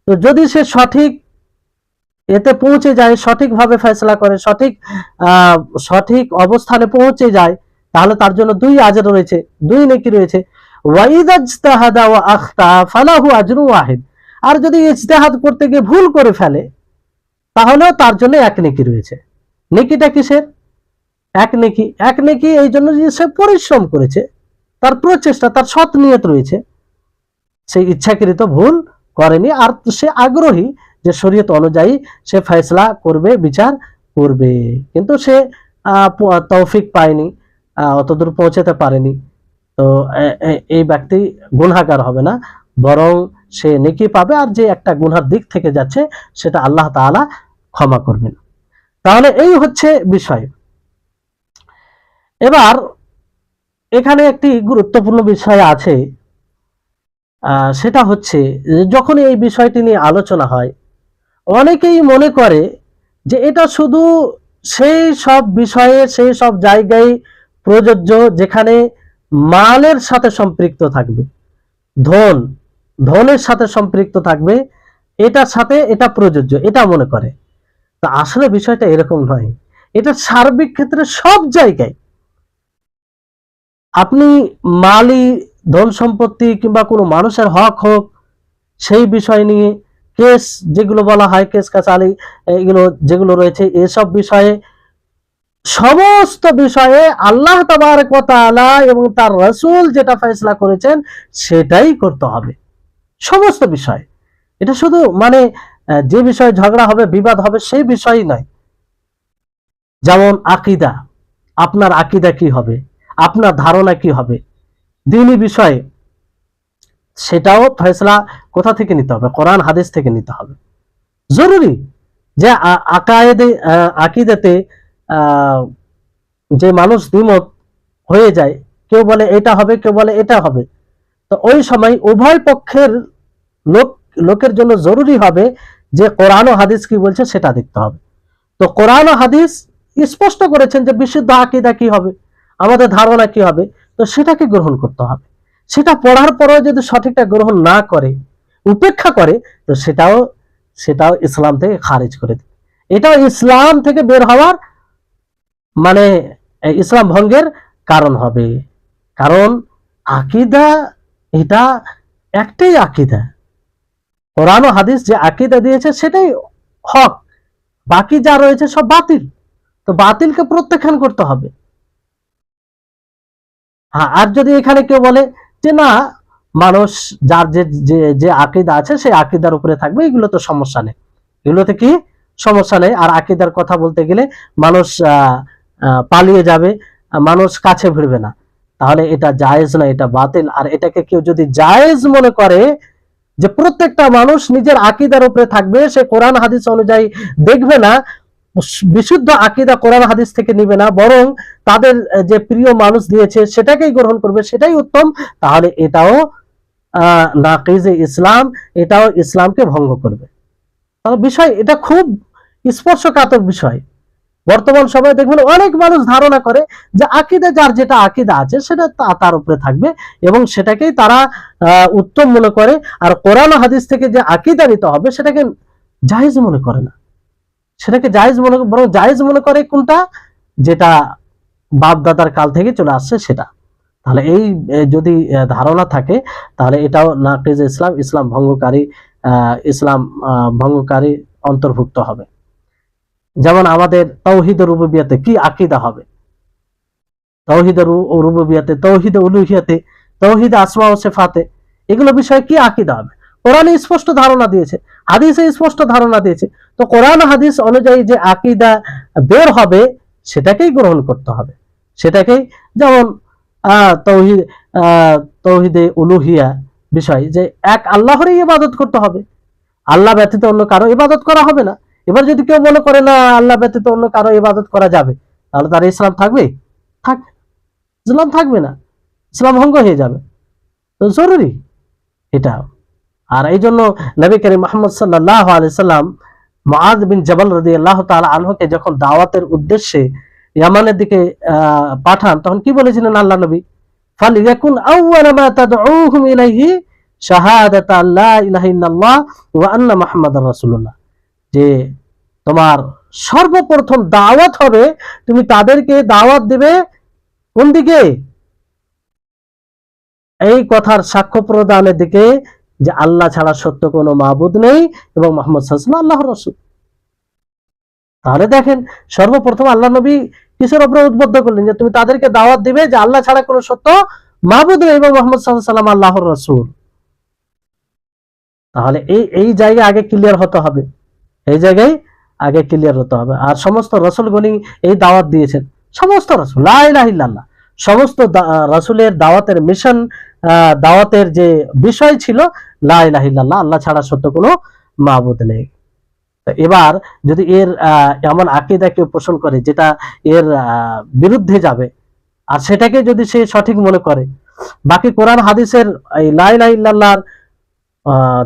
তো যদি সে সঠিক এতে পৌঁছে যায়, সঠিকভাবে ফয়সলা করে, সঠিক অবস্থানে পৌঁছে যায়, তাহলে তার জন্য 2 আজর রয়েছে, 2 নেকি রয়েছে। ওয়াইদা ইজতাহাদা ওয়া আখতা ফালাহু আজরু ওয়াহিদ। আর যদি ইজতিহাদ করতে গিয়ে ভুল করে ফেলে, তাহলেও তার জন্য 1 নেকি রয়েছে। নেকিটা কিসের? 1 নেকি। 1 নেকি এই জন্য যে সে পরিশ্রম করেছে, তার প্রচেষ্টা, তার সৎ নিয়ত রয়েছে, সে ইচ্ছাকৃত ভুল করেনি, আর সে আগ্রহী যে শরীয়ত অনুযায়ী সে ফয়সলা করবে, বিচার করবে, কিন্তু সে তৌফিক পায়নি, অতদূর পৌঁছাতে পারেনি। তো এই ব্যক্তি গুনাহগার হবে না, বরং সে নেকি পাবে, আর যে একটা গুনার দিক থেকে যাচ্ছে সেটা আল্লাহ তাআলা ক্ষমা করবেন। তাহলে এই হচ্ছে বিষয়। এবার এখানে একটি গুরুত্বপূর্ণ বিষয় আছে, সেটা হচ্ছে যখন এই বিষয়টি নিয়ে আলোচনা হয়, অনেকেই মনে করে যে এটা শুধু সেই সব বিষয়ে, সেই সব জায়গায় প্রযোজ্য যেখানে মালের সাথে সম্পৃক্ত থাকবে, ধনের সাথে সম্পৃক্ত থাকবে, এটার সাথে এটা প্রযোজ্য, এটা মনে করে। তা আসলে বিষয়টা এরকম নয়। এটা সার্বিক ক্ষেত্রে সব জায়গায় আপনি মালি, ধন সম্পত্তি কিংবা কোনো মানুষের হক হোক, সেই বিষয় নিয়ে কেস যেগুলো বলা হয়, কেস কাচালি এগুলো যেগুলো রয়েছে, এসব বিষয়ে, সমস্ত বিষয়ে আল্লাহ তাবারক ওয়া তাআলা এবং তার রাসূল যেটা ফয়সলা করেছেন সেটাই করতে হবে, সমস্ত বিষয়। এটা শুধু মানে যে বিষয়ে ঝগড়া হবে, বিবাদ হবে, সেই বিষয়ই নয়। যেমন আকীদা, আপনার আকীদা কি হবে, আপনার ধারণা কি হবে দ্বীনি বিষয়ে, সেটাও ফয়সলা কোথা থেকে নিতে হবে? কোরআন হাদিস থেকে নিতে হবে। জরুরি যে আকীদাতে যে মানুষ দ্বিমত হয়ে যায়, কেউ বলে এটা হবে, কেউ বলে এটা হবে, তো ওই সময় উভয় পক্ষের লোকের জন্য জরুরি হবে যে কোরআন ও হাদিস কি বলছে সেটা দেখতে হবে। তো কোরআন ও হাদিস স্পষ্ট করেছেন যে বিশুদ্ধ আকীদা কি হবে, আমাদের ধারণা কি হবে, তো সেটাকে গ্রহণ করতে হবে। সেটা পড়ার পরেও যদি সঠিকটা গ্রহণ না করে, উপেক্ষা করে, তো সেটাও ইসলাম থেকে খারিজ করে দেবে। এটাও ইসলাম থেকে বের হওয়ার মানে ইসলাম ভঙ্গের কারণ হবে। কারণ আকীদা এটা একটাই আকীদা, কোরআন ও হাদিস যে আকীদা দিয়েছে সেটাই হক, বাকি যা রয়েছে সব বাতিল। তো বাতিলকে প্রত্যাখ্যান করতে হবে। হ্যাঁ, আর যদি এখানে কেউ বলে যে না, মানুষ যার যে আকীদা আছে সেই আকীদার উপরে থাকবে, এগুলো তো সমস্যা নেই, এগুলোতে কি সমস্যা নেই। আর আকীদার কথা বলতে গেলে মানুষ পালিয়ে যাবে, মানুষ কাছে ভিড়বে না, তাহলে এটা জায়েজ না, এটা বাতিল। আর এটাকে কেউ যদি জায়েজ মনে করে যে প্রত্যেকটা মানুষ নিজের আকীদার উপরে থাকবে, সে কোরআন হাদিস অনুযায়ী দেখবে না, বিশুদ্ধ আকীদা কোরআন হাদিস থেকে নিবে না, বরং তাদের যে প্রিয় মানুষ দিয়েছে সেটাকেই গ্রহণ করবে, সেটাই উত্তম, তাহলে এটাও নাকিজে ইসলাম, এটাও ইসলামকে ভঙ্গ করবে। তাহলে বিষয় এটা খুব স্পর্শকাতর বিষয়। বর্তমান সময়ে দেখবেন অনেক মানুষ ধারণা করে যে আকীদা, যার যেটা আকীদা আছে সেটা তার উপরে থাকবে এবং সেটাকেই তারা উত্তম মনে করে, আর কোরআন হাদিস থেকে যে আকীদা নিতে হবে সেটাকে জায়েজ মনে করে না, সেটাকে জায়েজ মনে, বরং জায়েজ মনে করে কোনটা, যেটা বাপ দাদার কাল থেকে চলে আসছে সেটা। তাহলে এই যদি ধারণা থাকে, তাহলে এটাও নাকিজ ইসলাম, ইসলাম ভঙ্গকারী অন্তর্ভুক্ত হবে। যেমন আমাদের তাওহীদ রুবুবিয়্যাতে কি আকীদা হবে, তাওহীদ রুবুবিয়্যাতে, তাওহীদ উলুহিয়াতে, তাওহীদ আসমা ও সিফাতে, এগুলো বিষয়ে কি আকীদা হবে? কোরআনে স্পষ্ট ধারণা দিয়েছে, হাদিসে স্পষ্ট ধারণা দিয়েছে। তো কোরআন হাদিস অনুযায়ী যে আকীদা বের হবে সেটাকেই গ্রহণ করতে হবে, সেটাকেই। যেমন তৌহিদ, তৌহিদে উলুহিয়া বিষয়, যে এক আল্লাহরই ইবাদত করতে হবে, আল্লাহ ব্যতীত অন্য কারো ইবাদত করা হবে না। এবার যদি কেউ মনে করে না আল্লাহ ব্যতীত অন্য কারো ইবাদত করা যাবে, তাহলে তার ইসলাম থাকবে? থাকবে, ইসলাম থাকবে না, ইসলাম ভঙ্গ হয়ে যাবে। তো জরুরি এটা। আর এই জন্য নবী করিম মুহাম্মদ সাল্লাল্লাহু আলাইহি সাল্লাম মুআয বিন জাবাল রাদিয়াল্লাহু তাআলা আনহুকে যখন দাওয়াতের উদ্দেশ্যে ইয়ামানের দিকে পাঠান, তখন কি বলেছিলেন আল্লাহ নবী? ফালিয়াকুন আউওয়ালা মা তাদউহুম ইলাইহি শাহাদাতু আল্লা ইলাহা ইল্লাল্লাহ ওয়া আন্না মুহাম্মাদার রাসূলুল্লাহ, যে তোমার সর্বপ্রথম দাওয়াত হবে, তুমি তাদেরকে দাওয়াত দেবে কোন দিকে? এই কথার সাক্ষ্য প্রদানের দিকে, যে আল্লাহ ছাড়া সত্য কোনো মাবুদ নেই এবং মুহাম্মদ সাল্লাল্লাহু আলাইহি ওয়াসাল্লাম আল্লাহর রাসূল। তাহলে দেখেন, সর্বপ্রথম আল্লাহ নবী কিসের উপরে উদ্বুদ্ধ করলেন? যে তুমি তাদেরকে দাওয়াত দিবে যে আল্লাহ ছাড়া কোনো সত্য মাবুদ নেই এবং মুহাম্মদ সাল্লাল্লাহু আলাইহি ওয়াসাল্লাম আল্লাহর রাসূল। তাহলে এই জায়গায় আগে ক্লিয়ার হতে হবে, এই জায়গায় আগে ক্লিয়ার হতে হবে। আর সমস্ত রাসূলগণই এই দাওয়াত দিয়েছেন, সমস্ত রাসূল, লা ইলাহা ইল্লাল্লাহ, সমস্ত রাসূলের দাওয়াতের মিশন, দাওয়াতের যে বিষয় ছিল লা ইলাহা ইল্লাল্লাহ, আল্লাহ ছাড়া সত্য কোনো মাবুদ নেই। এবার যদি এর এমন আকীদা কেউ পোষণ করে যেটা এর বিরুদ্ধে যাবে, আর সেটাকে যদি সে সঠিক মনে করে, বাকি কোরআন হাদিসের এই লা ইলাহা ইল্লাল্লাহর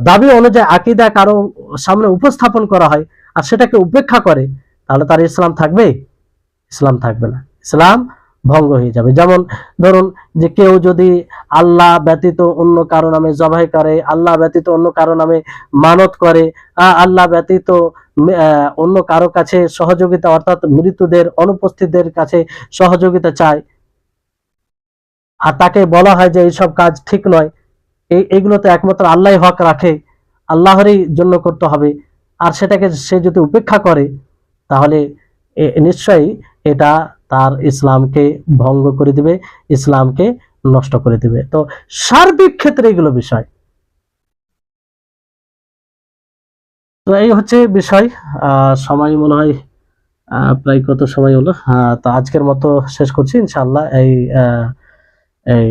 দাবি অনুযায়ী আকীদা কারো সামনে উপস্থাপন করা হয় আর সেটাকে উপেক্ষা করে, তাহলে তার ইসলাম থাকবে? ইসলাম থাকবে না, ইসলাম ভঙ্গ হয়ে যাবে। যেমন ধরুন যে কেউ যদি আল্লাহ ব্যতীত অন্য কারো নামে জবাই করে, আল্লাহ ব্যতীত অন্য কারো নামে মানত করে, আল্লাহ ব্যতীত অন্য কারো কাছে সহযোগিতা, অর্থাৎ মৃতদের অনুপস্থিতদের কাছে সহযোগিতা চায়, আর তাকে বলা হয় যে এইসব কাজ ঠিক নয়, এইগুলো তো একমাত্র আল্লাহই হক রাখে, আল্লাহরই জন্য করতে হবে, আর সেটাকে সে যদি উপেক্ষা করে, তাহলে নিশ্চয়ই এটা তার ইসলামকে ভঙ্গ করে দিবে, ইসলামকে নষ্ট করে দিবে। তো সার্বিক ক্ষেত্রে এগুলো বিষয়। তো এই হচ্ছে বিষয়। সময় মনে হয় প্রায় কত সময় হলো, তো আজকের মতো শেষ করছি। ইনশাআল্লাহ এই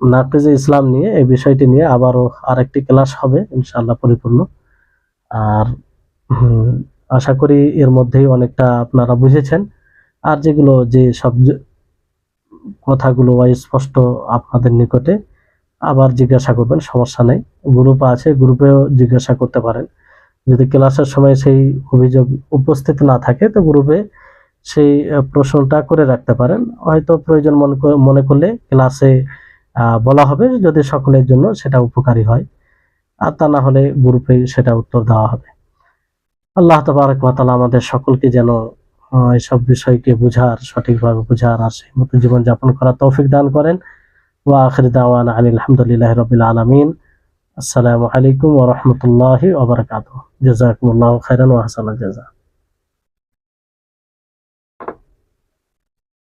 নাকিজে ইসলাম নিয়ে, এই বিষয়টি নিয়ে আবারও আরেকটি ক্লাস হবে ইনশাআল্লাহ পরিপূর্ণ। আর আশা করি এর মধ্যেই অনেকটা আপনারা বুঝেছেন। আর যেগুলো যে সব কথাগুলো স্পষ্ট আপনাদের নিকটে, আবার জিজ্ঞাসা করবেন, সমস্যা নেই। গ্রুপ আছে, গ্রুপেও জিজ্ঞাসা করতে পারেন। যদি ক্লাসের সময় সেই অভিযোগ উপস্থিত না থাকে, তো গ্রুপে সেই প্রশ্নটা করে রাখতে পারেন। হয়তো প্রয়োজন মনে করলে ক্লাসে বলা হবে, যদি সকলের জন্য সেটা উপকারী হয়, আর তা না হলে গ্রুপে সেটা উত্তর দেওয়া হবে। আল্লাহ তাবারক ওয়া তাআলা আমাদের সকলকে যেন এইসব বিষয়কে বুঝার, সঠিকভাবে বুঝার আর সেই মতো জীবনযাপন করার তৌফিক দান করেন। ওয়া আখিরু দাওয়ানা আনিল হামদুলিল্লাহি রাব্বিল আলামিন। আসসালামু আলাইকুম ওয়া রাহমাতুল্লাহি ওয়া বারাকাতুহু। জাযাকুমুল্লাহু খাইরান ওয়া আহসানাল জাযা।